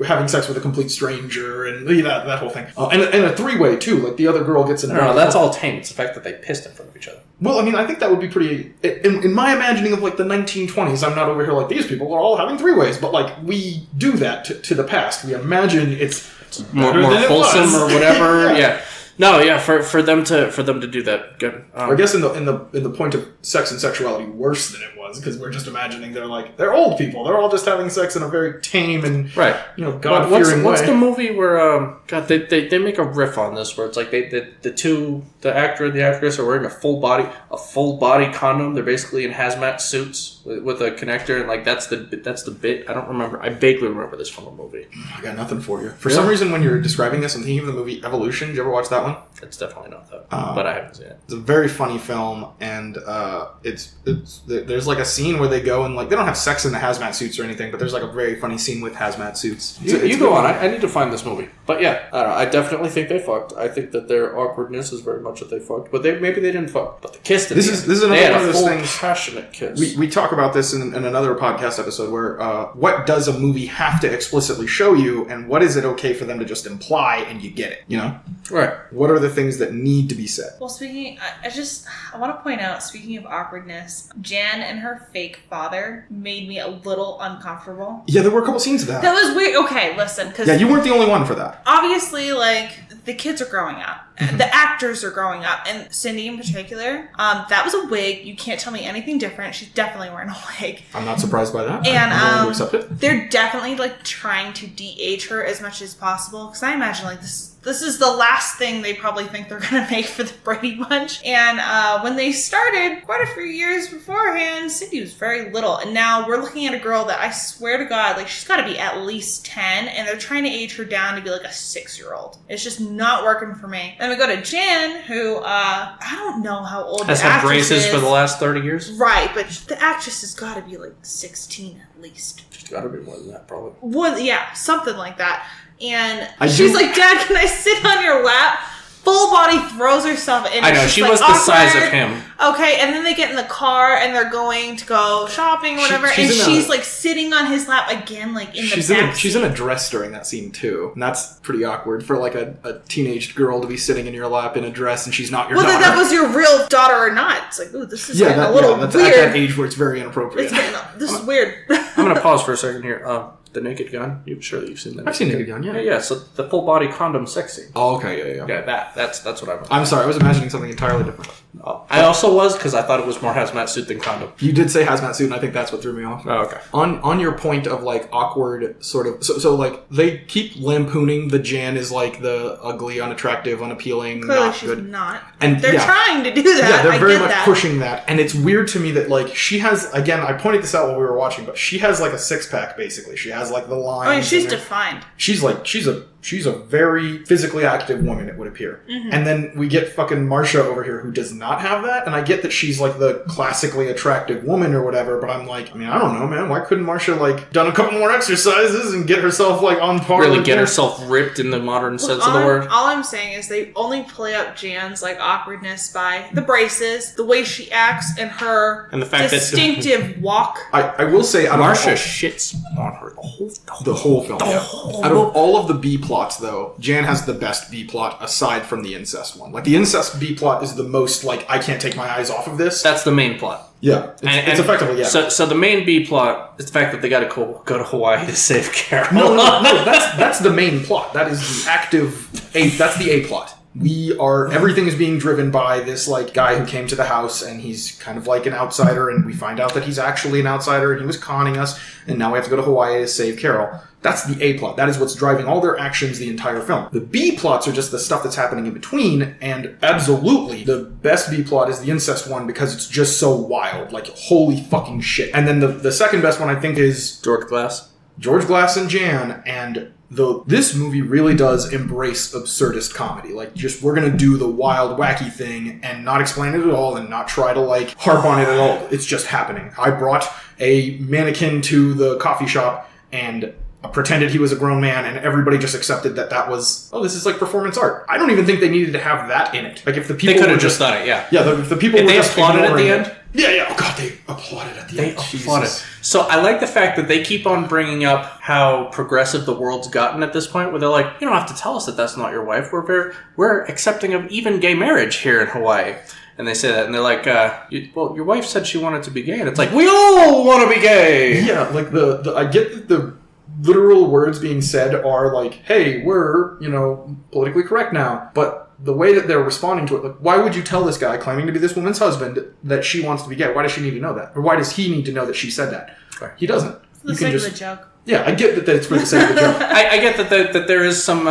Speaker 1: having sex with a complete stranger and that whole thing. And a three-way too, like the other girl gets in there.
Speaker 3: No, that's all tame. It's the fact that they pissed in front of each other.
Speaker 1: Well, I think that would be pretty... In my imagining of like the 1920s, I'm not over here like these people are all having three-ways, but like we do that to the past. We imagine it's
Speaker 3: more wholesome or whatever. Yeah. No, yeah, for them to do that, good.
Speaker 1: I guess in the point of sex and sexuality, worse than it was, because we're just imagining they're old people. They're all just having sex in a very tame and God-fearing way.
Speaker 3: What's the movie where they make a riff on this where it's like the actor and the actress are wearing a full body condom. They're basically in hazmat suits with a connector, and like that's the bit. I don't remember. I vaguely remember this from a movie.
Speaker 1: I got nothing for you. For some reason, when you're describing this, I'm thinking of the movie Evolution. Did you ever watch that one?
Speaker 3: It's definitely not that, but I haven't seen it.
Speaker 1: It's a very funny film, and there's like a scene where they go and like they don't have sex in the hazmat suits or anything, but there's like a very funny scene with hazmat suits.
Speaker 3: You go on. I need to find this movie, but yeah, I don't know. I definitely think they fucked. I think that their awkwardness is very much that they fucked, but maybe they didn't fuck. But the kiss. This is
Speaker 1: another one of those things.
Speaker 3: Passionate kiss.
Speaker 1: We talk about this in another podcast episode where what does a movie have to explicitly show you, and what is it okay for them to just imply and you get it?
Speaker 3: Right.
Speaker 1: What are the things that need to be said?
Speaker 2: Well, I want to point out, speaking of awkwardness, Jan and her fake father made me a little uncomfortable.
Speaker 1: Yeah, there were a couple scenes of that.
Speaker 2: That was weird. Okay, listen.
Speaker 1: Yeah, you weren't the only one for that.
Speaker 2: Obviously, like, the kids are growing up. the actors are growing up, and Cindy in particular, that was a wig. You can't tell me anything different. She's definitely wearing a wig.
Speaker 1: I'm not surprised by that.
Speaker 2: And
Speaker 1: I'm willing to accept it.
Speaker 2: They're definitely like trying to de-age her as much as possible, because I imagine like this is the last thing they probably think they're going to make for the Brady Bunch. And when they started, quite a few years beforehand, Cindy was very little. And now we're looking at a girl that I swear to God, like she's got to be at least 10. And they're trying to age her down to be like a 6-year-old. It's just not working for me. Then we go to Jan, who I don't know how old
Speaker 3: has
Speaker 2: the actress
Speaker 3: had braces
Speaker 2: is.
Speaker 3: for the last 30 years.
Speaker 2: Right, but the actress has got to be like 16 at least.
Speaker 3: She's got to be more than that, probably.
Speaker 2: Well, yeah, something like that. And she's like, Dad, can I sit on your lap? Full body throws herself in.
Speaker 3: I know, she was the size of him.
Speaker 2: Okay, and then they get in the car and they're going to go shopping or whatever, and she's like sitting on his lap again, like in the back seat.
Speaker 1: She's in a dress during that scene too, and that's pretty awkward for like a teenage girl to be sitting in your lap in a dress and she's not your daughter.
Speaker 2: Whether that was your real daughter or not, it's like, ooh, this is getting a little weird.
Speaker 1: That's at that age where it's very inappropriate.
Speaker 2: This is weird.
Speaker 3: I'm going to pause for a second here. The Naked Gun. Surely you've seen that.
Speaker 1: I've seen Naked Gun, yeah.
Speaker 3: Yeah, so the full body condom sex scene.
Speaker 1: Oh, okay, yeah.
Speaker 3: Yeah, that's what I'm.
Speaker 1: I'm sorry, I was imagining something entirely different.
Speaker 3: I also was, because I thought it was more hazmat suit than condom.
Speaker 1: You did say hazmat suit, and I think that's what threw me off.
Speaker 3: Oh, okay.
Speaker 1: On your point of like awkward sort of, so like they keep lampooning the Jan is like the ugly, unattractive, unappealing,
Speaker 2: Clearly
Speaker 1: not
Speaker 2: she's
Speaker 1: good.
Speaker 2: Not.
Speaker 1: And
Speaker 2: they're trying to do that.
Speaker 1: Yeah, they're very much
Speaker 2: that.
Speaker 1: pushing that, and it's weird to me that like she has, again, I pointed this out while we were watching, but she has like a 6-pack basically. She has like the line.
Speaker 2: I mean, she's defined.
Speaker 1: She's a very physically active woman, it would appear. Mm-hmm. And then we get fucking Marsha over here who does not have that. And I get that she's like the classically attractive woman or whatever, but I'm like, I don't know, man. Why couldn't Marsha like done a couple more exercises and get herself like on par?
Speaker 3: Really get herself ripped in the modern sense of the word.
Speaker 2: All I'm saying is they only play up Jan's like awkwardness by the braces, the way she acts, and her
Speaker 3: and the fact
Speaker 2: distinctive walk.
Speaker 1: I will say,
Speaker 3: Marsha shits on her
Speaker 1: the whole film. Out of all of the B plots, though, Jan has the best B plot aside from the incest one. Like the incest B plot is the most like I can't take my eyes off of this.
Speaker 3: That's the main plot.
Speaker 1: Yeah, it's effectively, yeah.
Speaker 3: So the main B plot is the fact that they got to go to Hawaii to save Carol.
Speaker 1: No, that's the main plot. That is the active A. That's the A plot. Everything is being driven by this like guy who came to the house, and he's kind of like an outsider, and we find out that he's actually an outsider and he was conning us, and now we have to go to Hawaii to save Carol. That's the A plot. That is what's driving all their actions the entire film. The B plots are just the stuff that's happening in between, and absolutely the best B plot is the incest one because it's just so wild. Like, holy fucking shit. And then the second best one I think is
Speaker 3: George Glass
Speaker 1: and Jan, and this movie really does embrace absurdist comedy. Like, just, we're gonna do the wild, wacky thing and not explain it at all and not try to, like, harp on it at all. It's just happening. I brought a mannequin to the coffee shop and pretended he was a grown man, and everybody just accepted that was, this is like performance art. I don't even think they needed to have that in it. Like, if the people
Speaker 3: they could have just done it, yeah.
Speaker 1: Yeah, the people
Speaker 3: were
Speaker 1: they
Speaker 3: just applauded at the end?
Speaker 1: Yeah. Oh, God, they applauded at the end.
Speaker 3: They applauded. So I like the fact that they keep on bringing up how progressive the world's gotten at this point, where they're like, you don't have to tell us that that's not your wife. We're accepting of even gay marriage here in Hawaii. And they say that, and they're like, your wife said she wanted to be gay. And it's like, we all want to be gay!
Speaker 1: Yeah, like, I get that the literal words being said are like, hey, we're, politically correct now. But the way that they're responding to it, like, why would you tell this guy claiming to be this woman's husband that she wants to be gay? Why does she need to know that? Or why does he need to know that she said that?
Speaker 3: Right.
Speaker 1: He doesn't.
Speaker 2: For the sake of the joke.
Speaker 1: Yeah, I get that it's for the sake of the joke.
Speaker 3: I get that there is some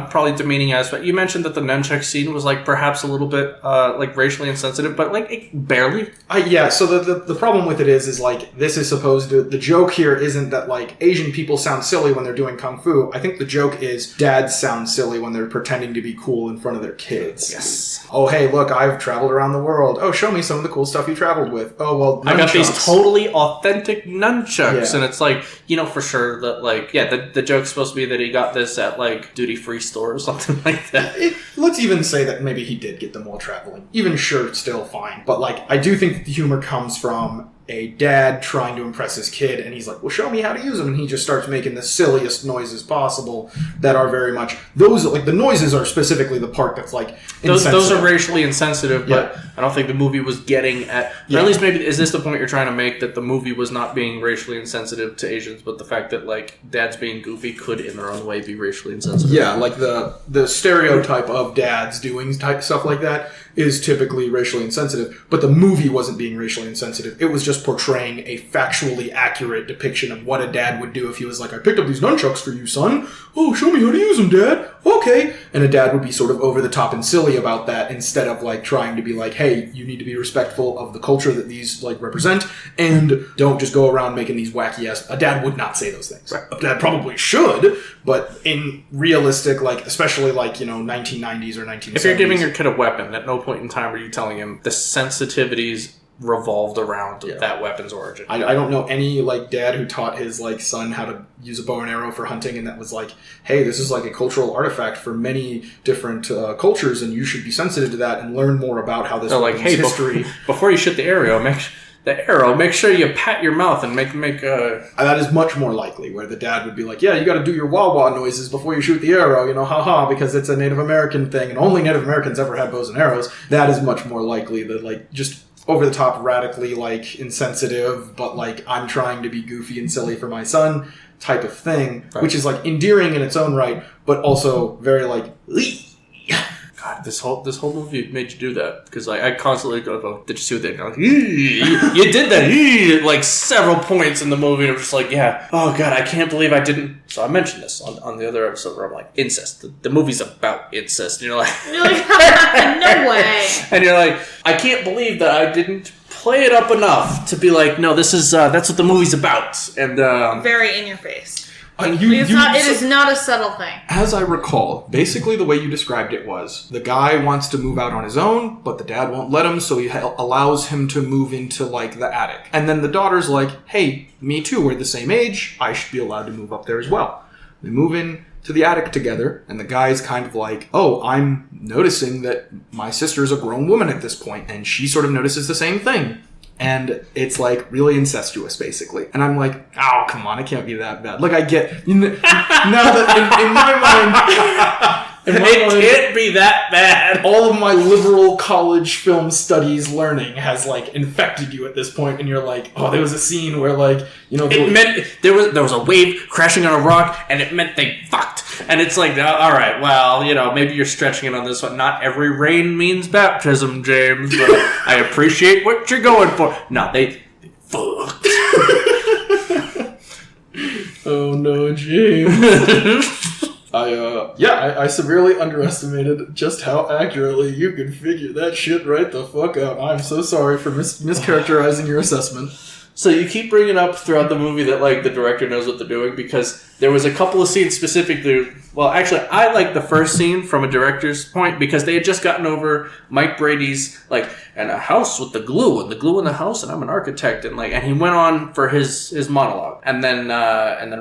Speaker 3: probably demeaning aspect. You mentioned that the nunchuck scene was like perhaps a little bit like racially insensitive, but like barely.
Speaker 1: Yeah. So the problem with it is like this is supposed to. The joke here isn't that like Asian people sound silly when they're doing kung fu. I think the joke is dads sound silly when they're pretending to be cool in front of their kids.
Speaker 3: Yes.
Speaker 1: Oh, hey, look, I've traveled around the world. Oh, show me some of the cool stuff you traveled with. Oh, well, nunchucks.
Speaker 3: I got these totally authentic nunchucks, and it's like, for sure that like, the joke's supposed to be that he got this at like duty-free store or something like that.
Speaker 1: Let's even say that maybe he did get them while traveling. Even sure, still fine. But like, I do think the humor comes from a dad trying to impress his kid, and he's like, well, show me how to use them, and he just starts making the silliest noises possible that are very much those, like, the noises are specifically the part that's like
Speaker 3: those are racially insensitive, but I don't think the movie was getting at, or at least maybe, is this the point you're trying to make, that the movie was not being racially insensitive to Asians, but the fact that, like, dads being goofy could in their own way be racially insensitive?
Speaker 1: Yeah, like the stereotype of dads doing type stuff like that is typically racially insensitive, but the movie wasn't being racially insensitive. It was just portraying a factually accurate depiction of what a dad would do if he was like, I picked up these nunchucks for you, son. Oh, show me how to use them, Dad. Okay. And a dad would be sort of over the top and silly about that instead of like trying to be like, hey, you need to be respectful of the culture that these like represent and don't just go around making these wacky ass. A dad would not say those things. Right. A dad probably should, but in realistic, like, especially like, 1990s or 1970s.
Speaker 3: If you're giving your kid a weapon, at no point in time are you telling him the sensitivities revolved around that weapon's origin.
Speaker 1: I don't know any like dad who taught his like son how to use a bow and arrow for hunting, and that was like, hey, this is like a cultural artifact for many different cultures, and you should be sensitive to that and learn more about how this
Speaker 3: like, hey, history. Before you shoot the arrow, make sure you pat your mouth and make
Speaker 1: That is much more likely, where the dad would be like, yeah, you got to do your wah-wah noises before you shoot the arrow, haha, because it's a Native American thing, and only Native Americans ever had bows and arrows. That is much more likely that, like, just over the top, radically, like, insensitive, but, like, I'm trying to be goofy and silly for my son type of thing, right. Which is, like, endearing in its own right, but also very, like,
Speaker 3: God, this whole movie made you do that, because like I constantly go, did you see what they did? You did that like several points in the movie, and I'm just like, yeah, oh God, I can't believe I didn't. So I mentioned this on the other episode where I'm like, incest. The movie's about incest, and you're like
Speaker 2: no way.
Speaker 3: And you're like, I can't believe that I didn't play it up enough to be like, no, this is that's what the movie's about, and
Speaker 2: very in your face.
Speaker 1: It
Speaker 2: is not a subtle thing.
Speaker 1: As I recall, basically the way you described it was the guy wants to move out on his own, but the dad won't let him, so he allows him to move into, like, the attic. And then the daughter's like, hey, me too, we're the same age, I should be allowed to move up there as well. They move in to the attic together, and the guy's kind of like, oh, I'm noticing that my sister's a grown woman at this point, and she sort of notices the same thing. And it's, like, really incestuous, basically. And I'm like, oh, come on, it can't be that bad. Like, I get... now that in my mind...
Speaker 3: It can't be that bad.
Speaker 1: All of my liberal college film studies learning has, like, infected you at this point, and you're like, oh, there was a scene where, like,
Speaker 3: it meant there was a wave crashing on a rock, and it meant they fucked. And it's like, all right, well, maybe you're stretching it on this one. Not every rain means baptism, James, but I appreciate what you're going for. No, they fucked.
Speaker 1: Oh no, James. I severely underestimated just how accurately you could figure that shit right the fuck out. I'm so sorry for mischaracterizing your assessment.
Speaker 3: So you keep bringing up throughout the movie that, like, the director knows what they're doing, because there was a couple of scenes specifically... Well, actually, I like the first scene from a director's point, because they had just gotten over Mike Brady's, like, and a house with the glue in the house, and I'm an architect, and he went on for his monologue. And then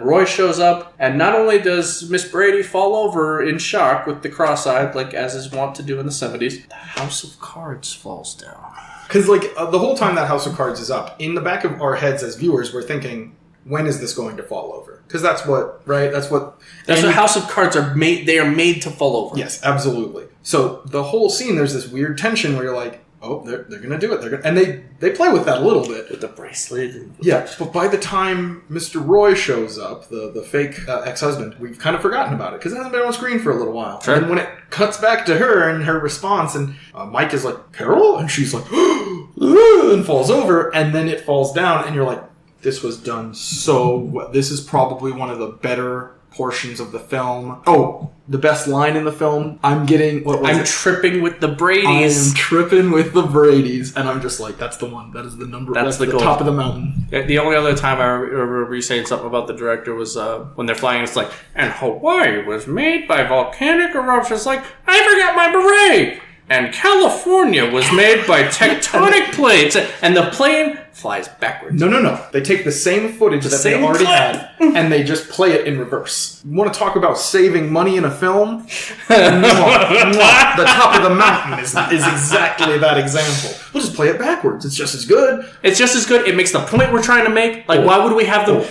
Speaker 3: Roy shows up, and not only does Miss Brady fall over in shock with the cross-eyed, like, as is wont to do in the 70s, the house of cards falls down.
Speaker 1: Because, like, the whole time that House of Cards is up, in the back of our heads as viewers, we're thinking, when is this going to fall over? Because that's what, right? That's what
Speaker 3: House of Cards are made. They are made to fall over.
Speaker 1: Yes, absolutely. So the whole scene, there's this weird tension where you're like, oh, they're going to do it. And they play with that a little bit.
Speaker 3: With the bracelet.
Speaker 1: Yeah, but by the time Mr. Roy shows up, the fake ex-husband, we've kind of forgotten about it because it hasn't been on screen for a little while. Sure. And then when it cuts back to her and her response, and Mike is like, Carol? And she's like, and falls over, and then it falls down, and you're like, this was done so well. This is probably one of the better portions of the film. Oh, the best line in the film. I'm
Speaker 3: tripping with the Bradys.
Speaker 1: I'm tripping with the Bradys. And I'm just like, that's the one. That is the number. That's the top of the mountain.
Speaker 3: The only other time I remember you saying something about the director was when they're flying. It's like, and Hawaii was made by volcanic eruptions. Like, I forgot my beret. and California was made by tectonic plates, and the plane flies backwards.
Speaker 1: No. They take the same footage that they already had, and they just play it in reverse. You want to talk about saving money in a film? The top of the mountain is exactly that example. We'll just play it backwards. It's just as good.
Speaker 3: It makes the point we're trying to make. Like, why would we have them...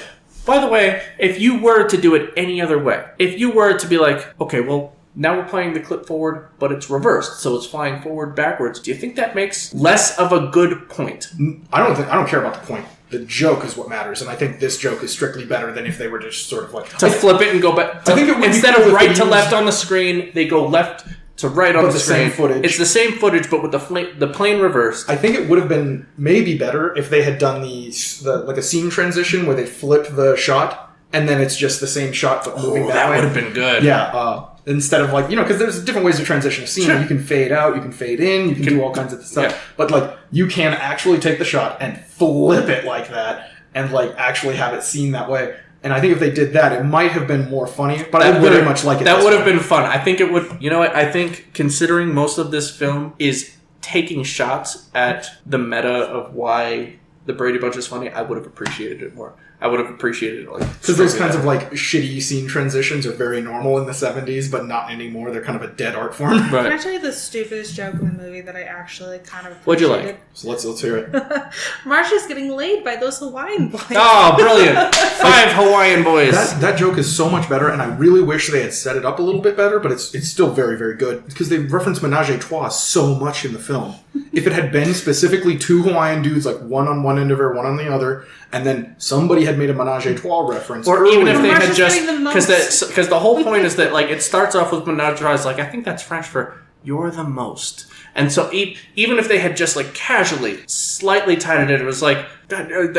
Speaker 3: By the way, if you were to do it any other way, if you were to be like, okay, well, now we're playing the clip forward, but it's reversed, so it's flying forward backwards. Do you think that makes less of a good point?
Speaker 1: I don't care about the point. The joke is what matters, and I think this joke is strictly better than if they were just sort of like...
Speaker 3: flip it and go back... I think it would instead of right to left on the screen, they go left to right on the screen.
Speaker 1: Same footage.
Speaker 3: It's the same footage, but with the plane reversed.
Speaker 1: I think it would have been maybe better if they had done the like a scene transition where they flip the shot, and then it's just the same shot but moving that way.
Speaker 3: That would have been good.
Speaker 1: Yeah, instead of like, because there's different ways to transition a scene. Sure. You can fade out, you can fade in, you can do all kinds of stuff. Yeah. But like, you can actually take the shot and flip it like that, and like actually have it seen that way. And I think if they did that, it might have been more funny, but I very much like it.
Speaker 3: That would have been fun. I think it would... You know what? I think considering most of this film is taking shots at the meta of why the Brady Bunch is funny, I would have appreciated it more. I would have appreciated it.
Speaker 1: Because those kinds of like shitty scene transitions are very normal in the 70s, but not anymore. They're kind of a dead art form.
Speaker 2: Right. Can I tell you the stupidest joke in the movie that I actually kind of appreciated?
Speaker 3: What'd you like?
Speaker 1: So let's hear it.
Speaker 2: Marcia's getting laid by those Hawaiian boys.
Speaker 3: Oh, brilliant. 5 Hawaiian boys.
Speaker 1: That joke is so much better, and I really wish they had set it up a little bit better, but it's still very, very good. Because they reference menage a trois so much in the film. If it had been specifically 2 Hawaiian dudes, like one on one end of her, one on the other, and then somebody had made a menage a trois reference.
Speaker 3: Or even if they had just... Because the whole point is that like it starts off with menage a trois, like, I think that's French for you're the most. And so even if they had just like casually, slightly tied it in, it was like,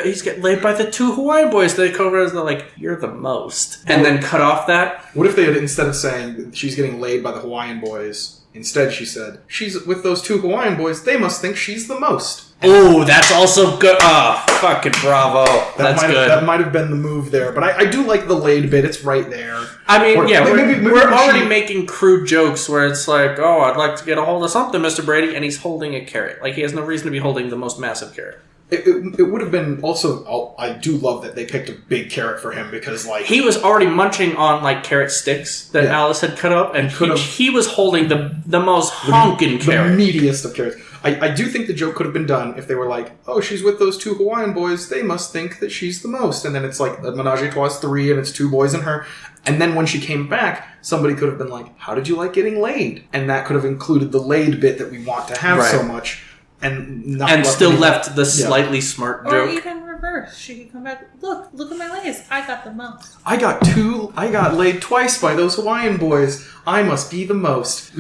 Speaker 3: he's getting laid by the 2 Hawaiian boys. They come over and they're like, you're the most. And then cut off that.
Speaker 1: What if they had, instead of saying she's getting laid by the Hawaiian boys, instead she said, she's with those 2 Hawaiian boys, they must think she's the most.
Speaker 3: Oh, that's also good. Oh, fucking bravo. That's good.
Speaker 1: That might have been the move there. But I do like the laid bit. It's right there.
Speaker 3: I mean, we're already making crude jokes where it's like, oh, I'd like to get a hold of something, Mr. Brady, and he's holding a carrot. Like, he has no reason to be holding the most massive carrot.
Speaker 1: It would have been also... I do love that they picked a big carrot for him because, like...
Speaker 3: He was already munching on, like, carrot sticks that Alice had cut up, and he was holding the most honking carrot.
Speaker 1: The meatiest of carrots. I do think the joke could have been done if they were like, oh, she's with those 2 Hawaiian boys, they must think that she's the most. And then it's like, a menage a trois 3, and it's 2 boys and her. And then when she came back, somebody could have been like, how did you like getting laid? And that could have included the laid bit that we want to have so much. And
Speaker 3: still left the slightly smart joke.
Speaker 2: Or even reverse. She could come back. Look at my lays. I got the most.
Speaker 1: I got laid twice by those Hawaiian boys. I must be the most.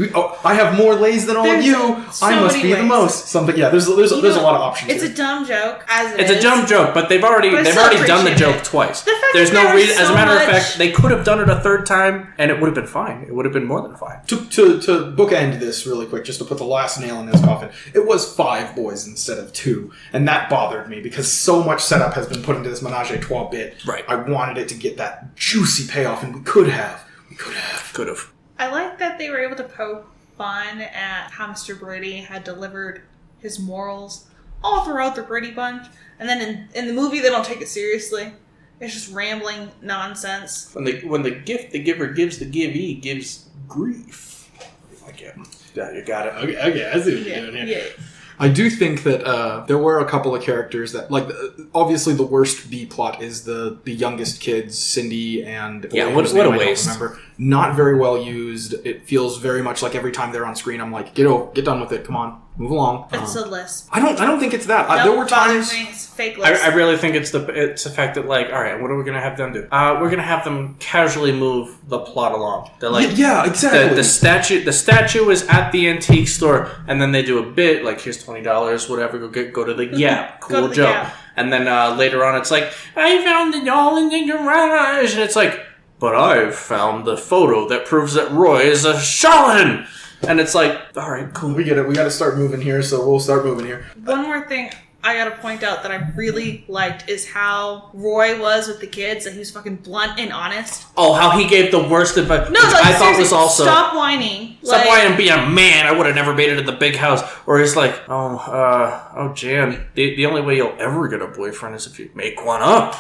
Speaker 1: I have more lays than all of you. I must be the most. Something. Yeah. There's a lot of options.
Speaker 2: It's a dumb joke.
Speaker 3: It's a dumb joke, but they've already done the joke twice. There's no reason. As a matter of fact, they could have done it a 3rd time, and it would have been fine. It would have been more than fine.
Speaker 1: To bookend this really quick, just to put the last nail in this coffin, it was 5 boys instead of 2, and that bothered me because so much setup has been put into this menage a trois bit.
Speaker 3: Right.
Speaker 1: I wanted it to get that juicy payoff, and we could have.
Speaker 3: Could have.
Speaker 2: I like that they were able to poke fun at how Mr. Brady had delivered his morals all throughout the Brady Bunch. And then in the movie, they don't take it seriously. It's just rambling nonsense.
Speaker 3: When the gift the giver gives the givee gives grief. Yeah, you got it.
Speaker 1: Okay, I see what you're doing here.
Speaker 2: Yeah.
Speaker 1: I do think that there were a couple of characters that, like, obviously the worst B plot is the youngest kids, Cindy and...
Speaker 3: Yeah, what a waste.
Speaker 1: I don't remember. Not very well used. It feels very much like every time they're on screen, I'm like, get done with it, come on. Move along.
Speaker 2: It's a lisp.
Speaker 1: I don't think it's that. There were times.
Speaker 2: It's fake lisp.
Speaker 3: I really think it's the fact that, like, all right, what are we gonna have them do? We're gonna have them casually move the plot along. They're like,
Speaker 1: yeah, exactly.
Speaker 3: The statue is at the antique store, and then they do a bit like, here's $20, whatever. Go to the Gap. Cool joke. Gap. And then later on, it's like, I found the doll in the garage, and it's like, but I've found the photo that proves that Roy is a charlatan. And it's like, all right, cool.
Speaker 1: We get it. We got to start moving here, so we'll start moving here.
Speaker 2: One more thing. I gotta point out that I really liked is how Roy was with the kids, that he was fucking blunt and honest.
Speaker 3: Oh, how he gave the worst advice.
Speaker 2: No, like,
Speaker 3: I thought was also...
Speaker 2: Stop whining.
Speaker 3: Stop whining and be a man. I would have never made it at the big house. Or he's like, Jan, the only way you'll ever get a boyfriend is if you make one up.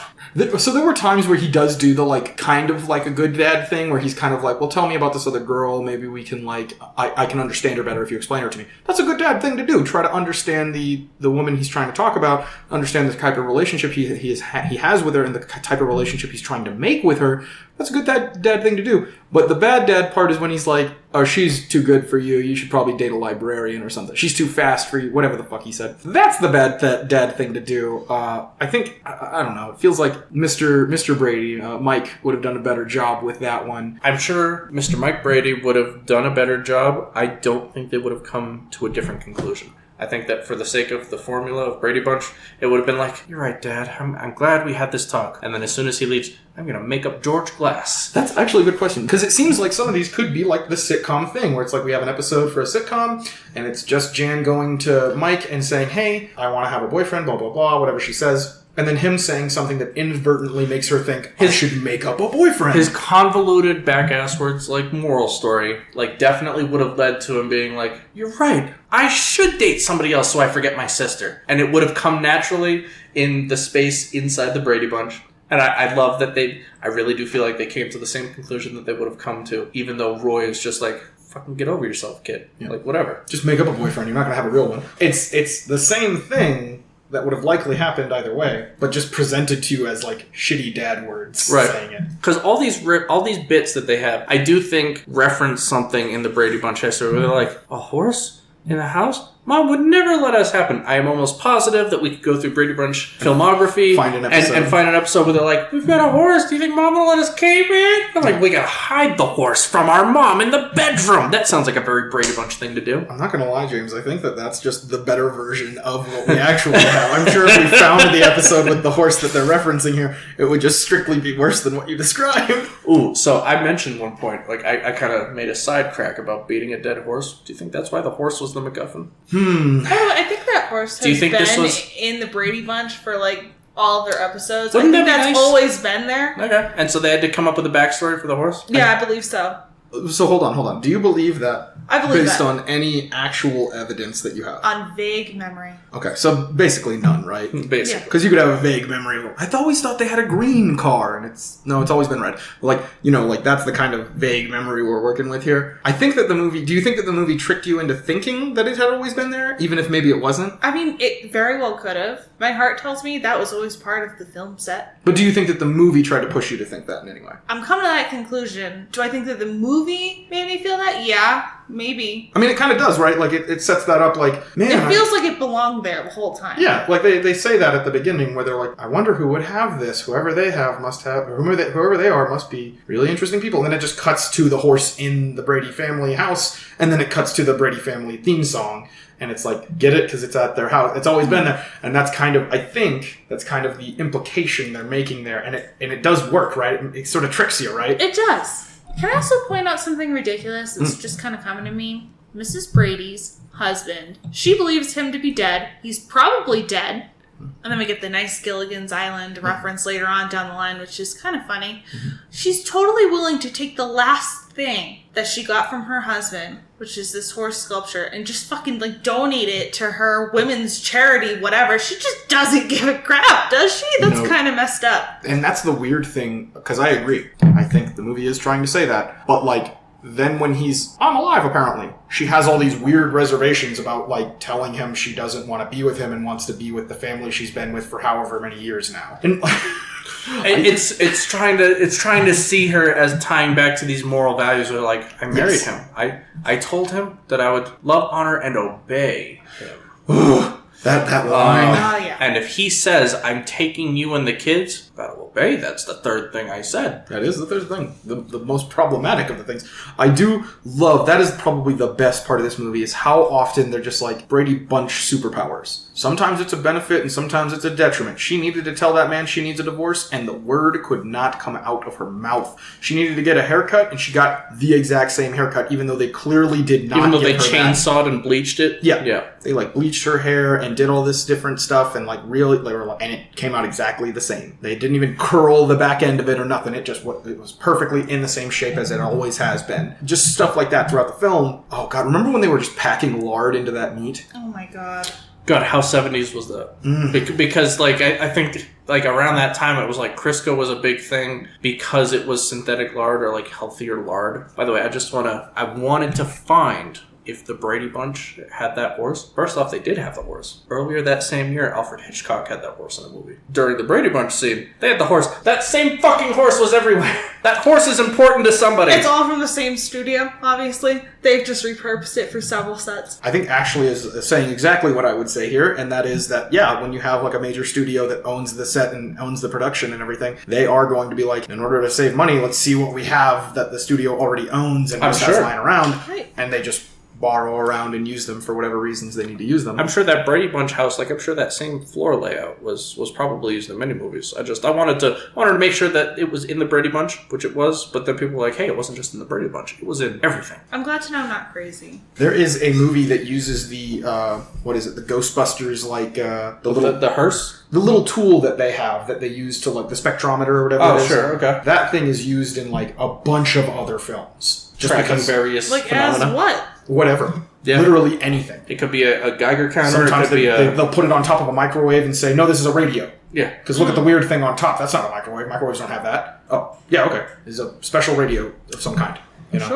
Speaker 1: So there were times where he does do the, like, kind of like a good dad thing, where he's kind of like, well, tell me about this other girl. Maybe we can, like, I can understand her better if you explain her to me. That's a good dad thing to do. Try to understand the woman he's trying to talk about, understand the type of relationship he has with her, and the type of relationship he's trying to make with her. That's a good dad thing to do. But the bad dad part is when he's like, oh, she's too good for you. You should probably date a librarian or something. She's too fast for you. Whatever the fuck he said. That's the bad dad thing to do. I think, I don't know. It feels like Mr. Brady, Mike, would have done a better job with that one.
Speaker 3: I'm sure Mr. Mike Brady would have done a better job. I don't think they would have come to a different conclusion. I think that for the sake of the formula of Brady Bunch, it would have been like, you're right, Dad. I'm glad we had this talk. And then as soon as he leaves, I'm going to make up George Glass.
Speaker 1: That's actually a good question. Because it seems like some of these could be like the sitcom thing, where it's like we have an episode for a sitcom, and it's just Jan going to Mike and saying, hey, I want to have a boyfriend, blah, blah, blah, whatever she says. And then him saying something that inadvertently makes her think, I should make up a boyfriend.
Speaker 3: His convoluted back-ass words, like, moral story, like, definitely would have led to him being like, you're right, I should date somebody else so I forget my sister. And it would have come naturally in the space inside the Brady Bunch. And I love that I really do feel like they came to the same conclusion that they would have come to, even though Roy is just like, fucking get over yourself, kid. Yeah. Like, whatever.
Speaker 1: Just make up a boyfriend, you're not going to have a real one. It's the same thing that would have likely happened either way, but just presented to you as, like, shitty dad words saying it.
Speaker 3: Because all these bits that they have, I do think reference something in the Brady Bunch history where they're like, a horse in the house? Mom would never let us happen. I am almost positive that we could go through Brady Bunch filmography and find an episode where they're like, we've got a horse. Do you think Mom will let us cave in? I'm like, we gotta hide the horse from our mom in the bedroom. That sounds like a very Brady Bunch thing to do.
Speaker 1: I'm not gonna lie, James. I think that's just the better version of what we actually have. I'm sure if we found the episode with the horse that they're referencing here, it would just strictly be worse than what you described.
Speaker 3: Ooh, so I mentioned one point, like I kind of made a side crack about beating a dead horse. Do you think that's why the horse was the MacGuffin?
Speaker 2: I think that horse has been in the Brady Bunch for, like, all of their episodes. I think that's always been there.
Speaker 3: Okay. And so they had to come up with a backstory for the horse?
Speaker 2: Yeah, I believe so.
Speaker 1: So hold on. Do you believe that?
Speaker 2: I believe
Speaker 1: based
Speaker 2: that.
Speaker 1: on any actual evidence that you have?
Speaker 2: On vague memory.
Speaker 1: Okay, so basically none, right?
Speaker 3: Basically.
Speaker 1: Because you could have a vague memory. I always thought they had a green car, and it's always been red. Like, that's the kind of vague memory we're working with here. Do you think that the movie tricked you into thinking that it had always been there, even if maybe it wasn't?
Speaker 2: I mean, it very well could have. My heart tells me that was always part of the film set.
Speaker 1: But do you think that the movie tried to push you to think that in any way?
Speaker 2: I'm coming to that conclusion. Do I think that the movie made me feel that? Yeah, maybe.
Speaker 1: I mean, it kind of does, right? Like, it sets that up like, man.
Speaker 2: It feels like it belonged there the whole time.
Speaker 1: Yeah, like they say that at the beginning where they're like, I wonder who would have this. Whoever they have must have, or whoever they are must be really interesting people. And then it just cuts to the horse in the Brady family house, and then it cuts to the Brady family theme song. And it's like, get it? Because it's at their house. It's always been there. And that's kind of, I think, that's kind of the implication they're making there. And it does work, right? It sort of tricks you, right?
Speaker 2: It does. Can I also point out something ridiculous that's just kind of common to me? Mrs. Brady's husband. She believes him to be dead. He's probably dead. And then we get the nice Gilligan's Island reference later on down the line, which is kind of funny. She's totally willing to take the last thing that she got from her husband, which is this horse sculpture, and just fucking, like, donate it to her women's charity, whatever. She just doesn't give a crap, does she? That's kind of messed up.
Speaker 1: And that's the weird thing, because I agree. I think the movie is trying to say that. But, like, then when he's alive, apparently, she has all these weird reservations about, like, telling him she doesn't want to be with him and wants to be with the family she's been with for however many years now. And
Speaker 3: it's trying to see her as tying back to these moral values where, like, I married him. I told him that I would love, honor, and obey him.
Speaker 1: That line.
Speaker 2: Oh, yeah.
Speaker 3: And if he says, I'm taking you and the kids, gotta obey. Hey, that's the third thing I said.
Speaker 1: That is the third thing. The most problematic of the things. I do love, that is probably the best part of this movie, is how often they're just like Brady Bunch superpowers. Sometimes it's a benefit and sometimes it's a detriment. She needed to tell that man she needs a divorce, and the word could not come out of her mouth. She needed to get a haircut, and she got the exact same haircut, even though they clearly did not.
Speaker 3: Even though they chainsawed and bleached it.
Speaker 1: Yeah. They like bleached her hair and did all this different stuff, and like really, and it came out exactly the same. They didn't even curl the back end of it or nothing. It was perfectly in the same shape as it always has been. Just stuff like that throughout the film. Oh God, remember when they were just packing lard into that meat?
Speaker 2: Oh my God.
Speaker 3: God, how 70s was that? Because, like, I think, like, around that time, it was like Crisco was a big thing because it was synthetic lard or, like, healthier lard. By the way, I wanted to find if the Brady Bunch had that horse. First off, they did have the horse. Earlier that same year, Alfred Hitchcock had that horse in a movie. During the Brady Bunch scene, they had the horse. That same fucking horse was everywhere. That horse is important to somebody.
Speaker 2: It's all from the same studio, obviously. They've just repurposed it for several sets.
Speaker 1: I think Ashley is saying exactly what I would say here, and that is that, yeah, when you have like a major studio that owns the set and owns the production and everything, they are going to be like, in order to save money, let's see what we have that the studio already owns and just has lying around. Right. And they just borrow around and use them for whatever reasons they need to use them.
Speaker 3: I'm sure that Brady Bunch house, like I'm sure that same floor layout was probably used in many movies. I wanted to make sure that it was in the Brady Bunch, which it was, but then people were like, hey, it wasn't just in the Brady Bunch, it was in everything.
Speaker 2: I'm glad to know I'm not crazy.
Speaker 1: There is a movie that uses the the Ghostbusters, like
Speaker 3: the hearse?
Speaker 1: The little tool that they have that they use to like the spectrometer or whatever it is.
Speaker 3: Sure, okay.
Speaker 1: That thing is used in like a bunch of other films.
Speaker 3: Just because various phenomena.
Speaker 2: As what?
Speaker 1: Whatever.
Speaker 3: Yeah.
Speaker 1: Literally anything.
Speaker 3: It could be a Geiger counter.
Speaker 1: Sometimes they'll put it on top of a microwave and say, no, this is a radio.
Speaker 3: Yeah.
Speaker 1: Because look at the weird thing on top. That's not a microwave. Microwaves don't have that. Oh, yeah, okay. It's a special radio of some kind. You know?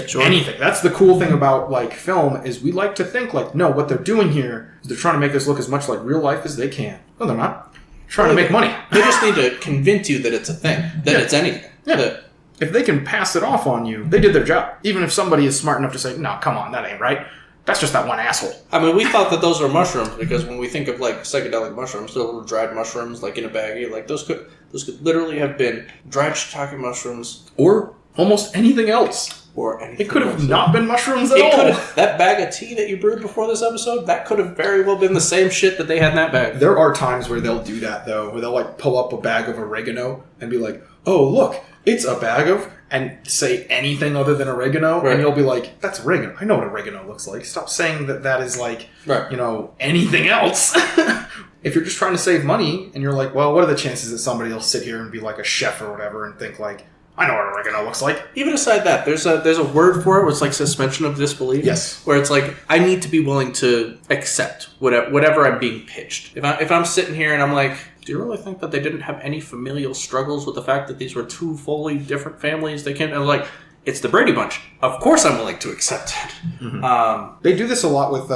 Speaker 2: Sure.
Speaker 1: Anything. That's the cool thing about like film is we like to think like, no, what they're doing here is they're trying to make this look as much like real life as they can. No, they're not. They're trying to make money.
Speaker 3: They just need to convince you that it's a thing. That it's anything.
Speaker 1: Yeah. If they can pass it off on you, they did their job. Even if somebody is smart enough to say, no, come on, that ain't right. That's just that one asshole.
Speaker 3: I mean, we thought that those were mushrooms because when we think of like psychedelic mushrooms, the little dried mushrooms like in a baggie, like those could literally have been dried shiitake mushrooms
Speaker 1: or almost anything else.
Speaker 3: Or anything.
Speaker 1: It could have not been mushrooms at all.
Speaker 3: That bag of tea that you brewed before this episode, that could have very well been the same shit that they had in that bag.
Speaker 1: There are times where they'll do that though, where they'll like pull up a bag of oregano and be like, "Oh, look, it's a bag of," and say anything other than oregano, right. And you'll be like, "That's oregano. I know what oregano looks like. Stop saying that is like,
Speaker 3: right.
Speaker 1: Anything else." If you're just trying to save money and you're like, well, what are the chances that somebody will sit here and be like a chef or whatever and think like, I know what oregano looks like.
Speaker 3: Even aside that, there's a word for it where it's like suspension of disbelief.
Speaker 1: Yes.
Speaker 3: Where it's like, I need to be willing to accept whatever I'm being pitched. If I'm sitting here and I'm like, do you really think that they didn't have any familial struggles with the fact that these were two fully different families? They came and like, it's the Brady Bunch. Of course I'm willing to accept it.
Speaker 1: Mm-hmm. They do this a lot with,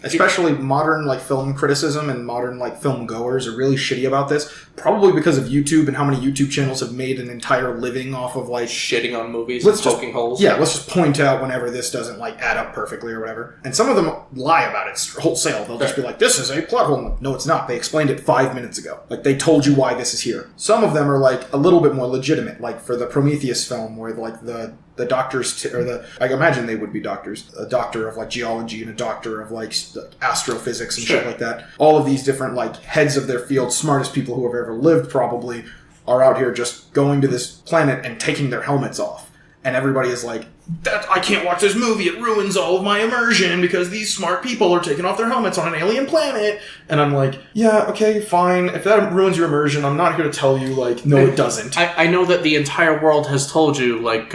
Speaker 1: especially modern like film criticism and modern like film goers are really shitty about this. Probably because of YouTube and how many YouTube channels have made an entire living off of like
Speaker 3: shitting on movies and poking holes.
Speaker 1: Yeah, let's just point out whenever this doesn't like add up perfectly or whatever. And some of them lie about it wholesale. They'll just be like, this is a plot hole. No, it's not. They explained it 5 minutes ago. Like they told you why this is here. Some of them are like a little bit more legitimate. Like for the Prometheus film where like the doctors, I imagine they would be doctors, a doctor of like geology and a doctor of like astrophysics and shit like that. All of these different like heads of their field, smartest people who have ever lived probably, are out here just going to this planet and taking their helmets off. And everybody is like, I can't watch this movie, it ruins all of my immersion because these smart people are taking off their helmets on an alien planet. And I'm like, yeah, okay, fine. If that ruins your immersion, I'm not here to tell you, like, no, it doesn't.
Speaker 3: I know that the entire world has told you, like,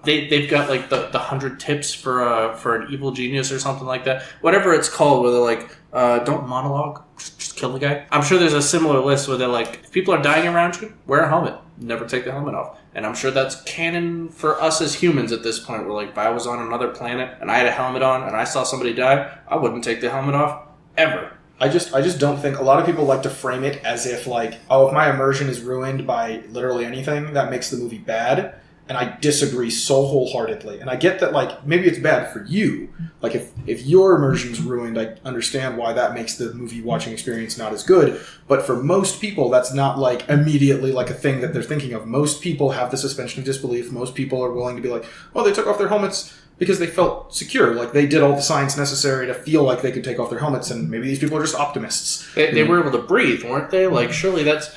Speaker 3: they've got, like, the 100 tips for an evil genius or something like that. Whatever it's called, where they're like, don't monologue, just kill the guy. I'm sure there's a similar list where they're like, if people are dying around you, wear a helmet. Never take the helmet off. And I'm sure that's canon for us as humans at this point. Where like, if I was on another planet and I had a helmet on and I saw somebody die, I wouldn't take the helmet off ever.
Speaker 1: I just don't think a lot of people like to frame it as if like, oh, if my immersion is ruined by literally anything, that makes the movie bad. And I disagree so wholeheartedly. And I get that, like, maybe it's bad for you. Like, if your immersion's ruined, I understand why that makes the movie watching experience not as good. But for most people, that's not, like, immediately, like, a thing that they're thinking of. Most people have the suspension of disbelief. Most people are willing to be like, oh, they took off their helmets because they felt secure. Like, they did all the science necessary to feel like they could take off their helmets. And maybe these people are just optimists.
Speaker 3: They were able to breathe, weren't they? Like, surely that's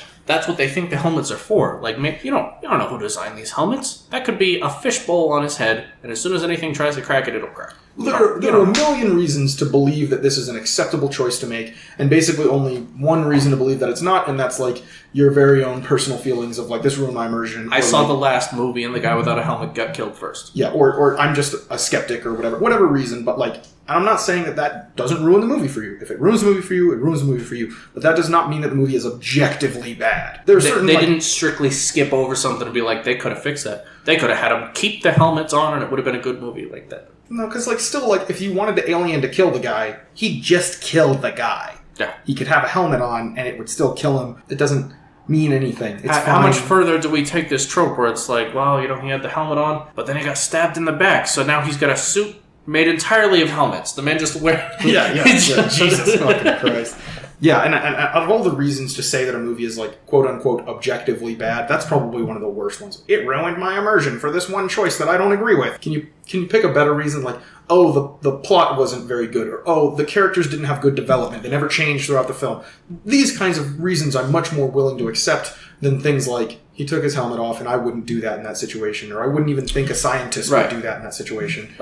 Speaker 3: what they think the helmets are for. Like, you don't know who designed these helmets. That could be a fishbowl on his head, and as soon as anything tries to crack it, it'll crack.
Speaker 1: There are a million reasons to believe that this is an acceptable choice to make, and basically only one reason to believe that it's not, and that's, like, your very own personal feelings of, like, this ruined my immersion.
Speaker 3: I saw the last movie, and the guy without a helmet got killed first.
Speaker 1: Yeah, or I'm just a skeptic or whatever reason, but, like, I'm not saying that doesn't ruin the movie for you. If it ruins the movie for you, it ruins the movie for you. But that does not mean that the movie is objectively bad. There are certain,
Speaker 3: they didn't strictly skip over something to be like, they could have fixed that. They could have had them keep the helmets on, and it would have been a good movie like that.
Speaker 1: No, because, like, still, like, if you wanted the alien to kill the guy, he just killed the guy.
Speaker 3: Yeah.
Speaker 1: He could have a helmet on, and it would still kill him. It doesn't mean anything. It's
Speaker 3: how much further do we take this trope where it's like, well, he had the helmet on, but then he got stabbed in the back, so now he's got a suit made entirely of helmets. The man just wear...
Speaker 1: Yeah. Jesus fucking Christ. Yeah, and out of all the reasons to say that a movie is, like, quote-unquote objectively bad, that's probably one of the worst ones. It ruined my immersion for this one choice that I don't agree with. Can you pick a better reason? Like, oh, the plot wasn't very good, or oh, the characters didn't have good development, they never changed throughout the film. These kinds of reasons I'm much more willing to accept than things like, he took his helmet off and I wouldn't do that in that situation, or I wouldn't even think a scientist would do that in that situation.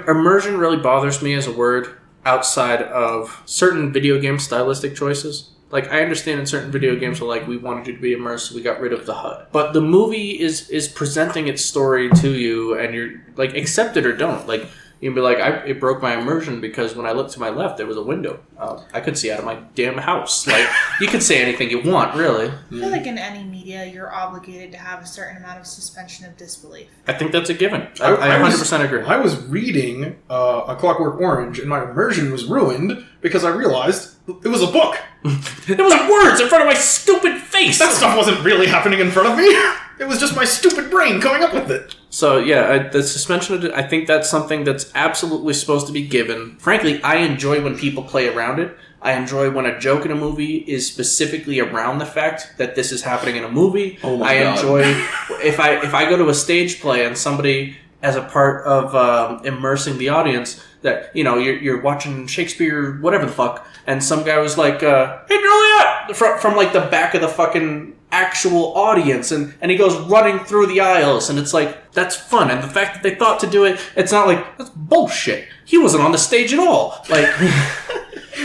Speaker 3: Immersion really bothers me as a word outside of certain video game stylistic choices. Like, I understand in certain video games where, like, we wanted you to be immersed, so we got rid of the HUD. But the movie is presenting its story to you, and you're, like, accept it or don't. Like, you can be like, it broke my immersion because when I looked to my left, there was a window. I could see out of my damn house. Like, you can say anything you want, really.
Speaker 2: I feel like in any media, you're obligated to have a certain amount of suspension of disbelief.
Speaker 3: I think that's a given. I 100% agree.
Speaker 1: I was reading A Clockwork Orange, and my immersion was ruined because I realized it was a book.
Speaker 3: There was words in front of my stupid face.
Speaker 1: That stuff wasn't really happening in front of me. It was just my stupid brain coming up with it.
Speaker 3: So, yeah, the suspension of I think that's something that's absolutely supposed to be given. Frankly, I enjoy when people play around it. I enjoy when a joke in a movie is specifically around the fact that this is happening in a movie.
Speaker 1: Oh my God.
Speaker 3: Enjoy if I go to a stage play and somebody, as a part of immersing the audience, that, you know, you're watching Shakespeare, whatever the fuck, and some guy was like, hey, Juliet! From like the back of the fucking actual audience, and he goes running through the aisles, and it's like, that's fun. And the fact that they thought to do it, it's not like, that's bullshit. He wasn't on the stage at all. Like...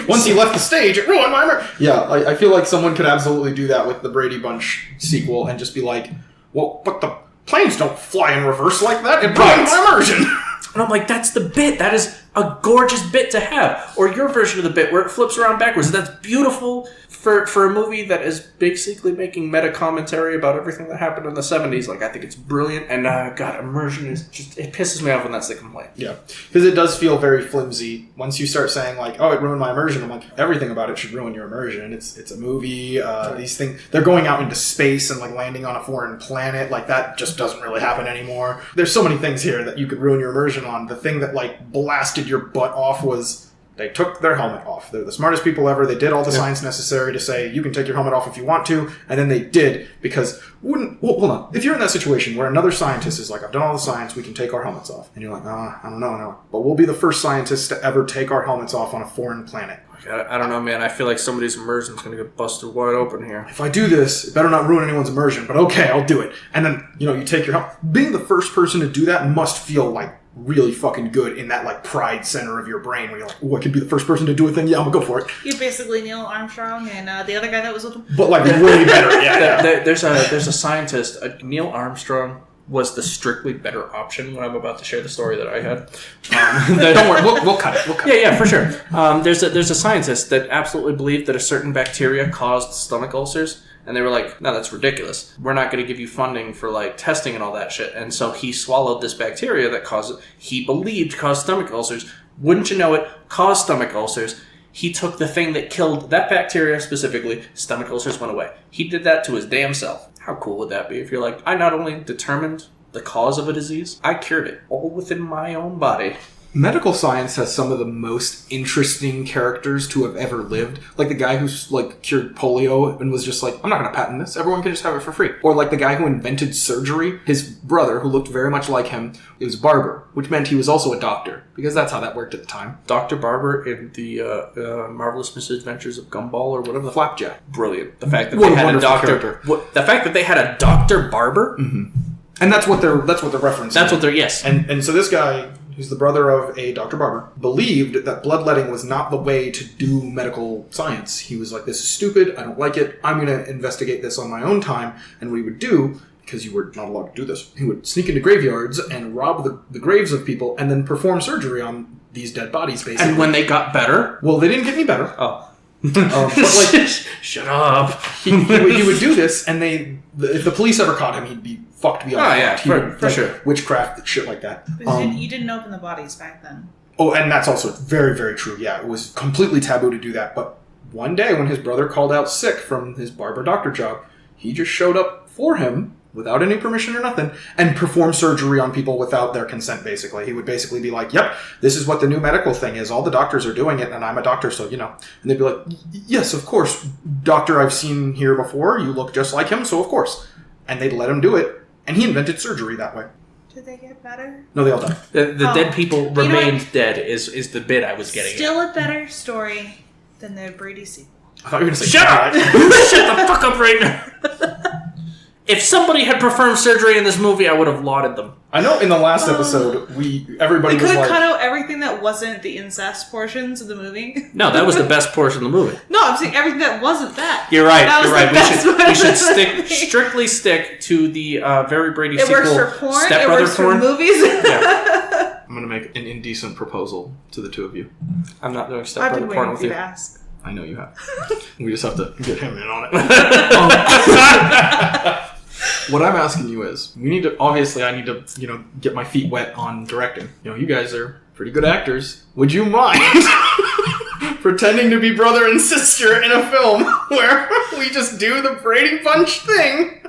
Speaker 1: Once he left the stage, it ruined my immersion. Yeah, I feel like someone could absolutely do that with the Brady Bunch sequel and just be like, well, but the planes don't fly in reverse like that. It ruined my immersion.
Speaker 3: And I'm like, that's the bit. That is a gorgeous bit to have. Or your version of the bit where it flips around backwards. That's beautiful for a movie that is basically making meta commentary about everything that happened in the 70s. Like, I think it's brilliant. And, God, immersion is just, it pisses me off when that's the complaint.
Speaker 1: Yeah. Because it does feel very flimsy. Once you start saying, like, oh, it ruined my immersion, I'm like, everything about it should ruin your immersion. It's a movie. These things, they're going out into space and, like, landing on a foreign planet. Like, that just doesn't really happen anymore. There's so many things here that you could ruin your immersion on. The thing that, like, blasted your butt off was they took their helmet off. They're the smartest people ever. They did all the science necessary to say, you can take your helmet off if you want to, and then they did, because hold on. If you're in that situation where another scientist is like, I've done all the science, we can take our helmets off. And you're like, I don't know, no. But we'll be the first scientists to ever take our helmets off on a foreign planet.
Speaker 3: I don't know, man. I feel like somebody's immersion is going to get busted wide open here.
Speaker 1: If I do this, it better not ruin anyone's immersion, but okay, I'll do it. And then, you take your helmet. Being the first person to do that must feel like really fucking good in that, like, pride center of your brain where you're like, oh, I could be the first person to do a thing. Yeah, I'm gonna go for it.
Speaker 2: You're basically Neil Armstrong and the other guy that was with him.
Speaker 1: But, like, way better. Yeah.
Speaker 3: There's a scientist. Neil Armstrong was the strictly better option when I'm about to share the story that I had.
Speaker 1: Don't worry, we'll cut it.
Speaker 3: Yeah, for sure. There's a scientist that absolutely believed that a certain bacteria caused stomach ulcers. And they were like, no, that's ridiculous. We're not going to give you funding for, like, testing and all that shit. And so he swallowed this bacteria that he believed caused stomach ulcers. Wouldn't you know it, caused stomach ulcers. He took the thing that killed that bacteria specifically, stomach ulcers went away. He did that to his damn self. How cool would that be if you're like, I not only determined the cause of a disease. I cured it all within my own body.
Speaker 1: Medical science has some of the most interesting characters to have ever lived. Like the guy who's like cured polio and was just like, I'm not going to patent this. Everyone can just have it for free. Or like the guy who invented surgery. His brother, who looked very much like him, it was a barber, which meant he was also a doctor because that's how that worked at the time.
Speaker 3: Dr. Barber in the Marvelous Misadventures of Gumball or whatever.
Speaker 1: The Flapjack.
Speaker 3: Brilliant. The fact that they had a doctor. The fact that they had a Dr. Barber.
Speaker 1: Mm-hmm. And that's what they're referencing.
Speaker 3: That's what they're yes.
Speaker 1: And so this guy, who's the brother of a Dr. Barber, believed that bloodletting was not the way to do medical science. He was like, this is stupid, I don't like it, I'm going to investigate this on my own time. And what he would do, because you were not allowed to do this, he would sneak into graveyards and rob the graves of people and then perform surgery on these dead bodies, basically.
Speaker 3: And when they got better?
Speaker 1: Well, they didn't get any better.
Speaker 3: Oh.
Speaker 1: But like,
Speaker 3: shut up.
Speaker 1: He would do this, and if the police ever caught him, he'd be fucked beyond.
Speaker 3: Oh yeah, for sure.
Speaker 1: Witchcraft, shit like that.
Speaker 2: You didn't open the bodies back then.
Speaker 1: Oh, and that's also very, very true. Yeah, it was completely taboo to do that. But one day, when his brother called out sick from his barber doctor job, he just showed up for him without any permission or nothing, and perform surgery on people without their consent, basically. He would basically be like, yep, this is what the new medical thing is. All the doctors are doing it, and I'm a doctor, so, you know. And they'd be like, yes, of course. Doctor I've seen here before. You look just like him, so of course. And they'd let him do it, and he invented surgery that way.
Speaker 2: Did they get better?
Speaker 1: No, they all died.
Speaker 3: The dead people remained dead is the bit I was getting
Speaker 2: Still a better story than the Brady sequel.
Speaker 1: I thought you were going to say,
Speaker 3: shut up! Shut the fuck up right now! If somebody had performed surgery in this movie, I would have lauded them.
Speaker 1: I know in the last episode, everybody was
Speaker 2: could
Speaker 1: like...
Speaker 2: cut out everything that wasn't the incest portions of the movie.
Speaker 3: No, that was the best portion of the movie.
Speaker 2: No, I'm saying everything that wasn't that.
Speaker 3: You're right.
Speaker 2: You're right.
Speaker 3: We should strictly stick to the very Brady sequel.
Speaker 2: It works for porn.
Speaker 3: It works
Speaker 2: for movies.
Speaker 3: Yeah.
Speaker 1: I'm going to make an indecent proposal to the two of you.
Speaker 3: I'm not doing
Speaker 2: I've
Speaker 3: stepbrother
Speaker 2: been
Speaker 3: porn
Speaker 2: waiting
Speaker 3: with
Speaker 2: for you
Speaker 3: you.
Speaker 2: to ask.
Speaker 1: I know you have. We just have to get him in on it. What I'm asking you is, I need to, get my feet wet on directing. You guys are pretty good actors. Would you mind pretending to be brother and sister in a film where we just do the Brady Bunch thing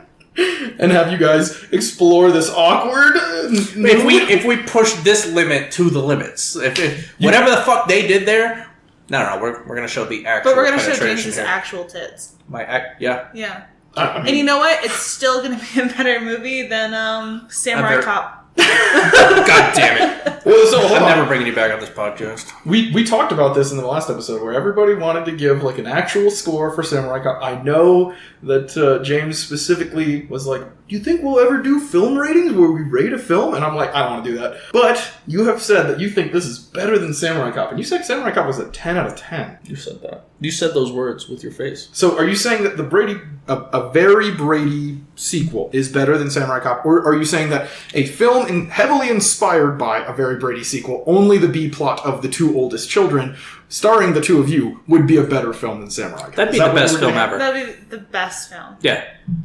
Speaker 1: and have you guys explore this awkward...
Speaker 3: If we push this limit to the limits, if whatever the fuck they did there... No, we're going to show the actual
Speaker 2: But we're going to show
Speaker 3: penetration
Speaker 2: James's
Speaker 3: here.
Speaker 2: actual tits.
Speaker 3: Yeah.
Speaker 2: Yeah.
Speaker 1: I mean,
Speaker 2: And you know what? It's still going to be a better movie than Samurai Cop.
Speaker 3: God damn it.
Speaker 1: Well, so hold
Speaker 3: I'm
Speaker 1: on.
Speaker 3: never bringing you back on this podcast.
Speaker 1: We talked about this in the last episode where everybody wanted to give like an actual score for Samurai Cop. I know that James specifically was like, do you think we'll ever do film ratings where we rate a film? And I'm like, I don't want to do that. But you have said that you think this is better than Samurai Cop. And you said Samurai Cop was a 10 out of 10.
Speaker 3: You said that. You said those words with your face.
Speaker 1: So are you saying that the Brady, a very Brady sequel is better than Samurai Cop? Or are you saying that a film heavily inspired by a very Brady sequel, only the B plot of the two oldest children, starring the two of you, would be a better film than Samurai Cop?
Speaker 3: That'd be the best film ever.
Speaker 2: That'd be the best film.
Speaker 3: Yeah.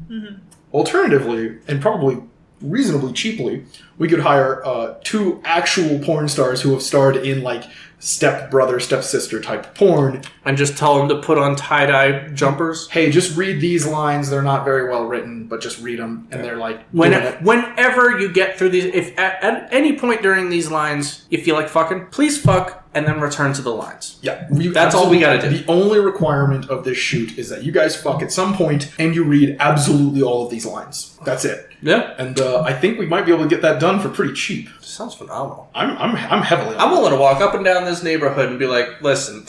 Speaker 2: Mm-hmm.
Speaker 1: Alternatively, and probably reasonably cheaply, we could hire two actual porn stars who have starred in like step-brother, step-sister type porn.
Speaker 3: And just tell them to put on tie-dye jumpers.
Speaker 1: Hey, just read these lines. They're not very well written, but just read them. And they're like,
Speaker 3: whenever you get through these, if at any point during these lines you feel like fucking, please fuck, and then return to the lines.
Speaker 1: Yeah.
Speaker 3: That's all we gotta do.
Speaker 1: The only requirement of this shoot is that you guys fuck at some point and you read absolutely all of these lines. That's it.
Speaker 3: Yeah.
Speaker 1: And I think we might be able to get that done for pretty cheap.
Speaker 3: Sounds phenomenal.
Speaker 1: I'm heavily on
Speaker 3: I'm willing to walk up and down this neighborhood and be like, listen,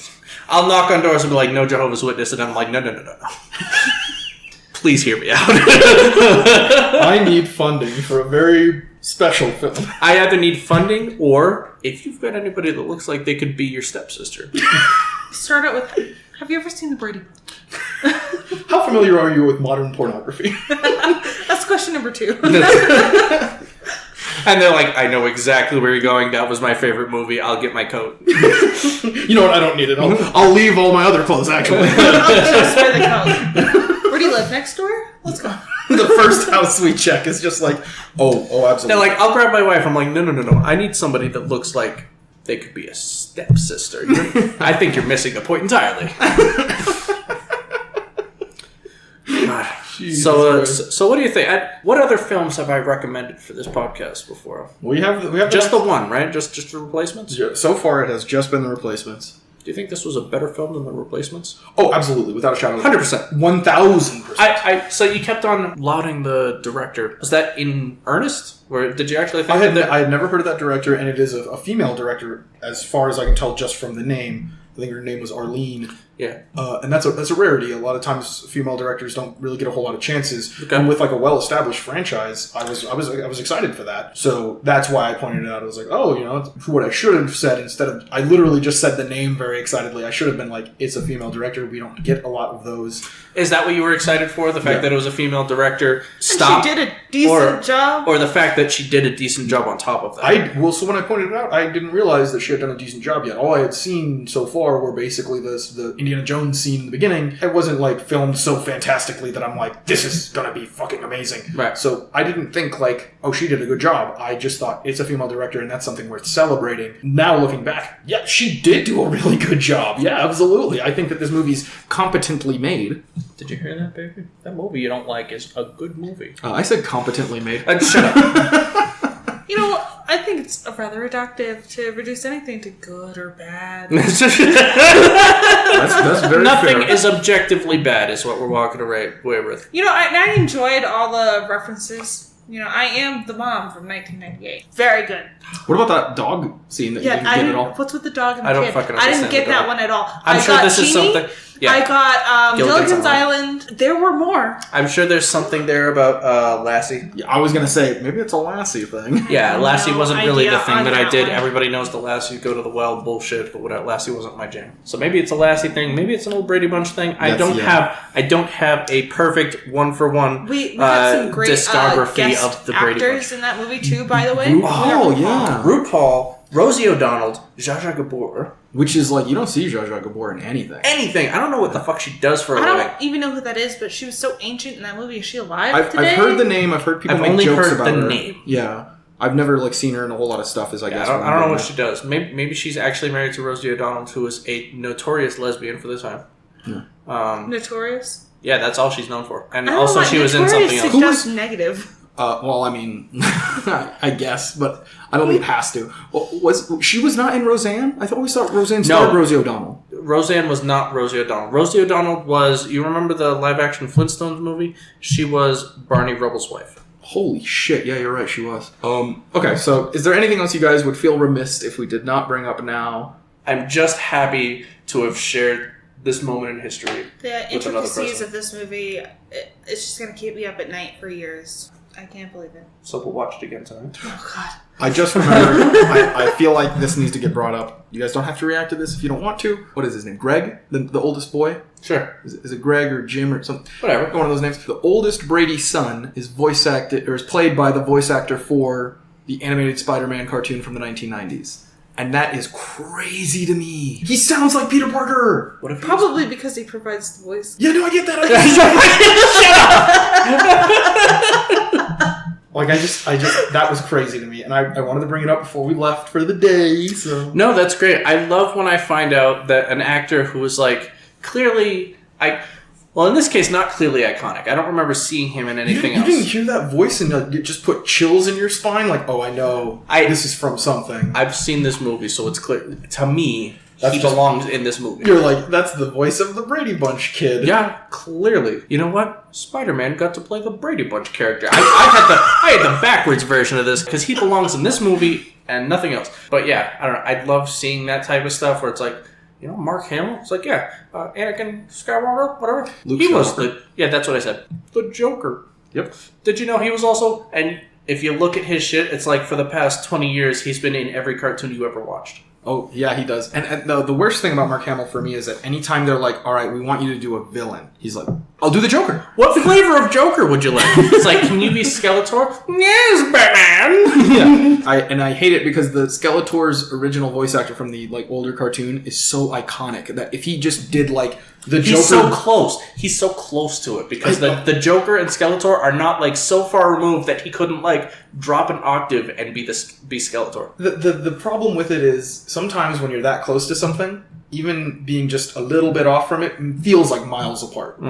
Speaker 3: I'll knock on doors and be like, no Jehovah's Witness, and I'm like, no. Please hear me out.
Speaker 1: I need funding for a very special film.
Speaker 3: I either need funding, or if you've got anybody that looks like they could be your stepsister.
Speaker 2: Start out with, have you ever seen the Brady Bunch?
Speaker 1: How familiar are you with modern pornography?
Speaker 2: That's question number 2.
Speaker 3: And they're like, I know exactly where you're going. That was my favorite movie. I'll get my coat.
Speaker 1: You know what? I don't need it. I'll leave all my other clothes, actually.
Speaker 2: Just wear the coat. Where do you live? Next door? Let's go.
Speaker 1: The first house we check is just like, oh, absolutely.
Speaker 3: They're like, I'll grab my wife. I'm like, no. I need somebody that looks like they could be a stepsister. I think you're missing the point entirely. God. So what do you think? What other films have I recommended for this podcast before?
Speaker 1: We have
Speaker 3: just the one, right? Just the Replacements?
Speaker 1: Yeah, so far it has just been The Replacements.
Speaker 3: Do you think this was a better film than The Replacements?
Speaker 1: Oh, absolutely, without a shadow of a doubt.
Speaker 3: 100%.
Speaker 1: 1,000%.
Speaker 3: So you kept on lauding the director. Was that in earnest? Or did you actually think
Speaker 1: I had never heard of that director, and it is a female director, as far as I can tell just from the name. I think her name was Arlene.
Speaker 3: Yeah.
Speaker 1: And that's a rarity. A lot of times female directors don't really get a whole lot of chances.
Speaker 3: Okay.
Speaker 1: And with like a well-established franchise, I was excited for that. So that's why I pointed it out. I was like, oh, what I should have said instead of, I literally just said the name very excitedly. I should have been like, it's a female director. We don't get a lot of those.
Speaker 3: Is that what you were excited for? The fact that it was a female director? Stop.
Speaker 2: She did a decent job.
Speaker 3: Or the fact that she did a decent job on top of that?
Speaker 1: So when I pointed it out, I didn't realize that she had done a decent job yet. All I had seen so far were basically the Indiana Jones scene in the beginning. It wasn't like filmed so fantastically that I'm like, this is gonna be fucking amazing.
Speaker 3: Right.
Speaker 1: So I didn't think like, oh, she did a good job. I just thought it's a female director and that's something worth celebrating. Now looking back, yeah, she did do a really good job. Yeah, absolutely. I think that this movie's competently made.
Speaker 3: Did you hear that, baby? That movie you don't like is a good movie.
Speaker 1: I said competently made.
Speaker 3: Shut up.
Speaker 2: I think it's rather reductive to reduce anything to good or bad.
Speaker 1: That's very
Speaker 3: Nothing
Speaker 1: fair.
Speaker 3: is objectively bad, is what we're walking away with.
Speaker 2: I enjoyed all the references. I am the mom from 1998. Very good.
Speaker 1: What about that dog scene that you didn't get at all?
Speaker 2: What's with the dog and the
Speaker 3: I don't
Speaker 2: kid?
Speaker 3: fucking
Speaker 2: I
Speaker 3: understand
Speaker 2: didn't get
Speaker 3: the
Speaker 2: that
Speaker 3: dog.
Speaker 2: one at all.
Speaker 3: I'm sure this is
Speaker 2: Genie,
Speaker 3: something... Yeah.
Speaker 2: I got
Speaker 3: Gilligan's
Speaker 2: Gilligan's Island. There were more.
Speaker 3: I'm sure there's something there about Lassie.
Speaker 1: Yeah, I was going to say, maybe it's a Lassie thing.
Speaker 3: Yeah, Lassie wasn't really the thing that I did.
Speaker 2: One.
Speaker 3: Everybody knows the Lassie go to the well bullshit, but Lassie wasn't my jam. So maybe it's a Lassie thing. Maybe it's an old Brady Bunch thing. I don't have a perfect one-for-one
Speaker 2: We had some great
Speaker 3: discography
Speaker 2: guest
Speaker 3: of the Brady Bunch.
Speaker 2: actors in that movie too, by the way.
Speaker 3: RuPaul, Rosie O'Donnell, Zsa Zsa Gabor.
Speaker 1: Which is like, you don't see Zsa Zsa Gabor in anything.
Speaker 3: Anything. I don't know what the fuck she does for a
Speaker 2: I
Speaker 3: living.
Speaker 2: don't even know who that is, but she was so ancient in that movie. Is she alive today?
Speaker 1: I've heard the name. I've heard people
Speaker 3: I've
Speaker 1: make
Speaker 3: only
Speaker 1: jokes
Speaker 3: heard
Speaker 1: about
Speaker 3: the
Speaker 1: her.
Speaker 3: name.
Speaker 1: Yeah. I've never seen her in a whole lot of stuff, I guess.
Speaker 3: I don't know what she does. Maybe she's actually married to Rosie O'Donnell, who is a notorious lesbian for the time.
Speaker 1: Yeah.
Speaker 2: Notorious?
Speaker 3: Yeah, that's all she's known for. And also she was in something else.
Speaker 2: Who was negative?
Speaker 1: Well, I mean, I guess, but I don't think it has to. She was not in Roseanne? I always thought Roseanne starred Rosie O'Donnell.
Speaker 3: Roseanne was not Rosie O'Donnell. Rosie O'Donnell was, you remember the live-action Flintstones movie? She was Barney Rubble's wife.
Speaker 1: Holy shit, yeah, you're right, she was. Okay, so is there anything else you guys would feel remiss if we did not bring up now?
Speaker 3: I'm just happy to have shared this moment in history
Speaker 2: The
Speaker 3: with another
Speaker 2: intricacies
Speaker 3: person.
Speaker 2: of this movie, it's just going to keep me up at night for years. I can't believe it.
Speaker 3: So we'll watch it again tonight.
Speaker 2: Oh, God.
Speaker 1: I just remembered, I feel like this needs to get brought up. You guys don't have to react to this if you don't want to. What is his name? Greg? The oldest boy?
Speaker 3: Sure.
Speaker 1: Is it Greg or Jim or something?
Speaker 3: Whatever.
Speaker 1: One of those names. The oldest Brady son is played by the voice actor for the animated Spider-Man cartoon from the 1990s. And that is crazy to me. He sounds like Peter Parker.
Speaker 3: What if
Speaker 2: Probably because he provides the voice.
Speaker 1: Yeah, no, I get that. Like, I just, that was crazy to me. And I wanted to bring it up before we left for the day, so.
Speaker 3: No, that's great. I love when I find out that an actor who is, like, clearly, well, in this case, not clearly iconic. I don't remember seeing him in anything else.
Speaker 1: You didn't hear that voice and it just put chills in your spine? Like, oh, I know. This is from something.
Speaker 3: I've seen this movie, so it's clear. To me, he belongs in this movie.
Speaker 1: You're like, that's the voice of the Brady Bunch kid.
Speaker 3: Yeah, clearly. You know what? Spider-Man got to play the Brady Bunch character. I had the backwards version of this because he belongs in this movie and nothing else. But yeah, I don't know. I love seeing that type of stuff where it's like, Mark Hamill. It's like, Anakin Skywalker, whatever.
Speaker 1: Luke
Speaker 3: he
Speaker 1: Skywalker.
Speaker 3: was that's what I said. The Joker.
Speaker 1: Yep.
Speaker 3: Did you know he was also? And if you look at his shit, it's like for the past 20 years, he's been in every cartoon you ever watched.
Speaker 1: Oh, yeah, he does. And the worst thing about Mark Hamill for me is that anytime they're like, all right, we want you to do a villain, he's like, I'll do the Joker.
Speaker 3: What flavor of Joker would you like? It's like, can you be Skeletor? Yes, Batman!
Speaker 1: Yeah. I hate it because the Skeletor's original voice actor from the older cartoon is so iconic that if he just did the Joker...
Speaker 3: He's so close. He's so close to it because the Joker and Skeletor are not so far removed that he couldn't drop an octave and be Skeletor.
Speaker 1: The problem with it is sometimes when you're that close to something, even being just a little bit off from it feels like miles apart.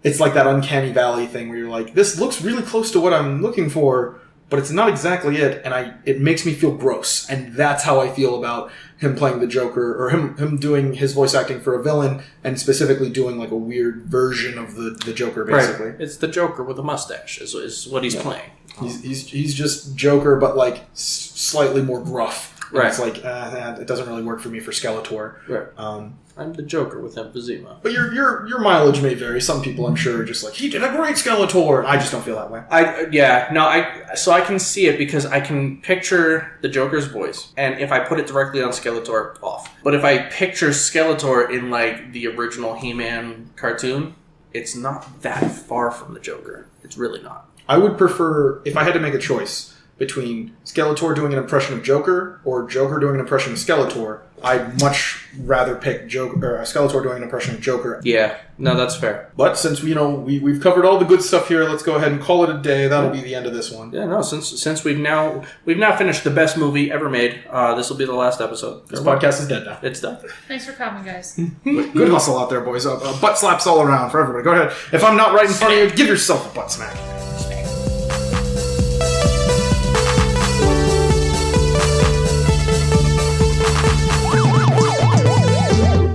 Speaker 1: it's like that uncanny valley thing where you're like, this looks really close to what I'm looking for, but it's not exactly it, and it makes me feel gross. And that's how I feel about him playing the Joker, or him doing his voice acting for a villain, and specifically doing like a weird version of the Joker, basically.
Speaker 3: Right. It's the Joker with a mustache is what he's playing.
Speaker 1: He's just Joker, but like slightly more gruff. And
Speaker 3: right.
Speaker 1: It's like, it doesn't really work for me for Skeletor.
Speaker 3: Right. I'm the Joker with emphysema.
Speaker 1: But your mileage may vary. Some people, I'm sure, are just like, he did a great Skeletor. I just don't feel that way.
Speaker 3: So I can see it because I can picture the Joker's voice, and if I put it directly on Skeletor, off. But if I picture Skeletor in like the original He-Man cartoon, it's not that far from the Joker. It's really not.
Speaker 1: I would prefer, if I had to make a choice between Skeletor doing an impression of Joker or Joker doing an impression of Skeletor, I'd much rather pick Skeletor doing an impression of Joker.
Speaker 3: Yeah, no, that's fair.
Speaker 1: But since we've covered all the good stuff here, let's go ahead and call it a day. That'll be the end of this one.
Speaker 3: Yeah, no, since we've now finished the best movie ever made, this will be the last episode.
Speaker 1: This podcast is dead now.
Speaker 3: It's done.
Speaker 2: Thanks for coming, guys.
Speaker 1: Good hustle out there, boys. Butt slaps all around for everybody. Go ahead. If I'm not right in front of you, give yourself a butt smack.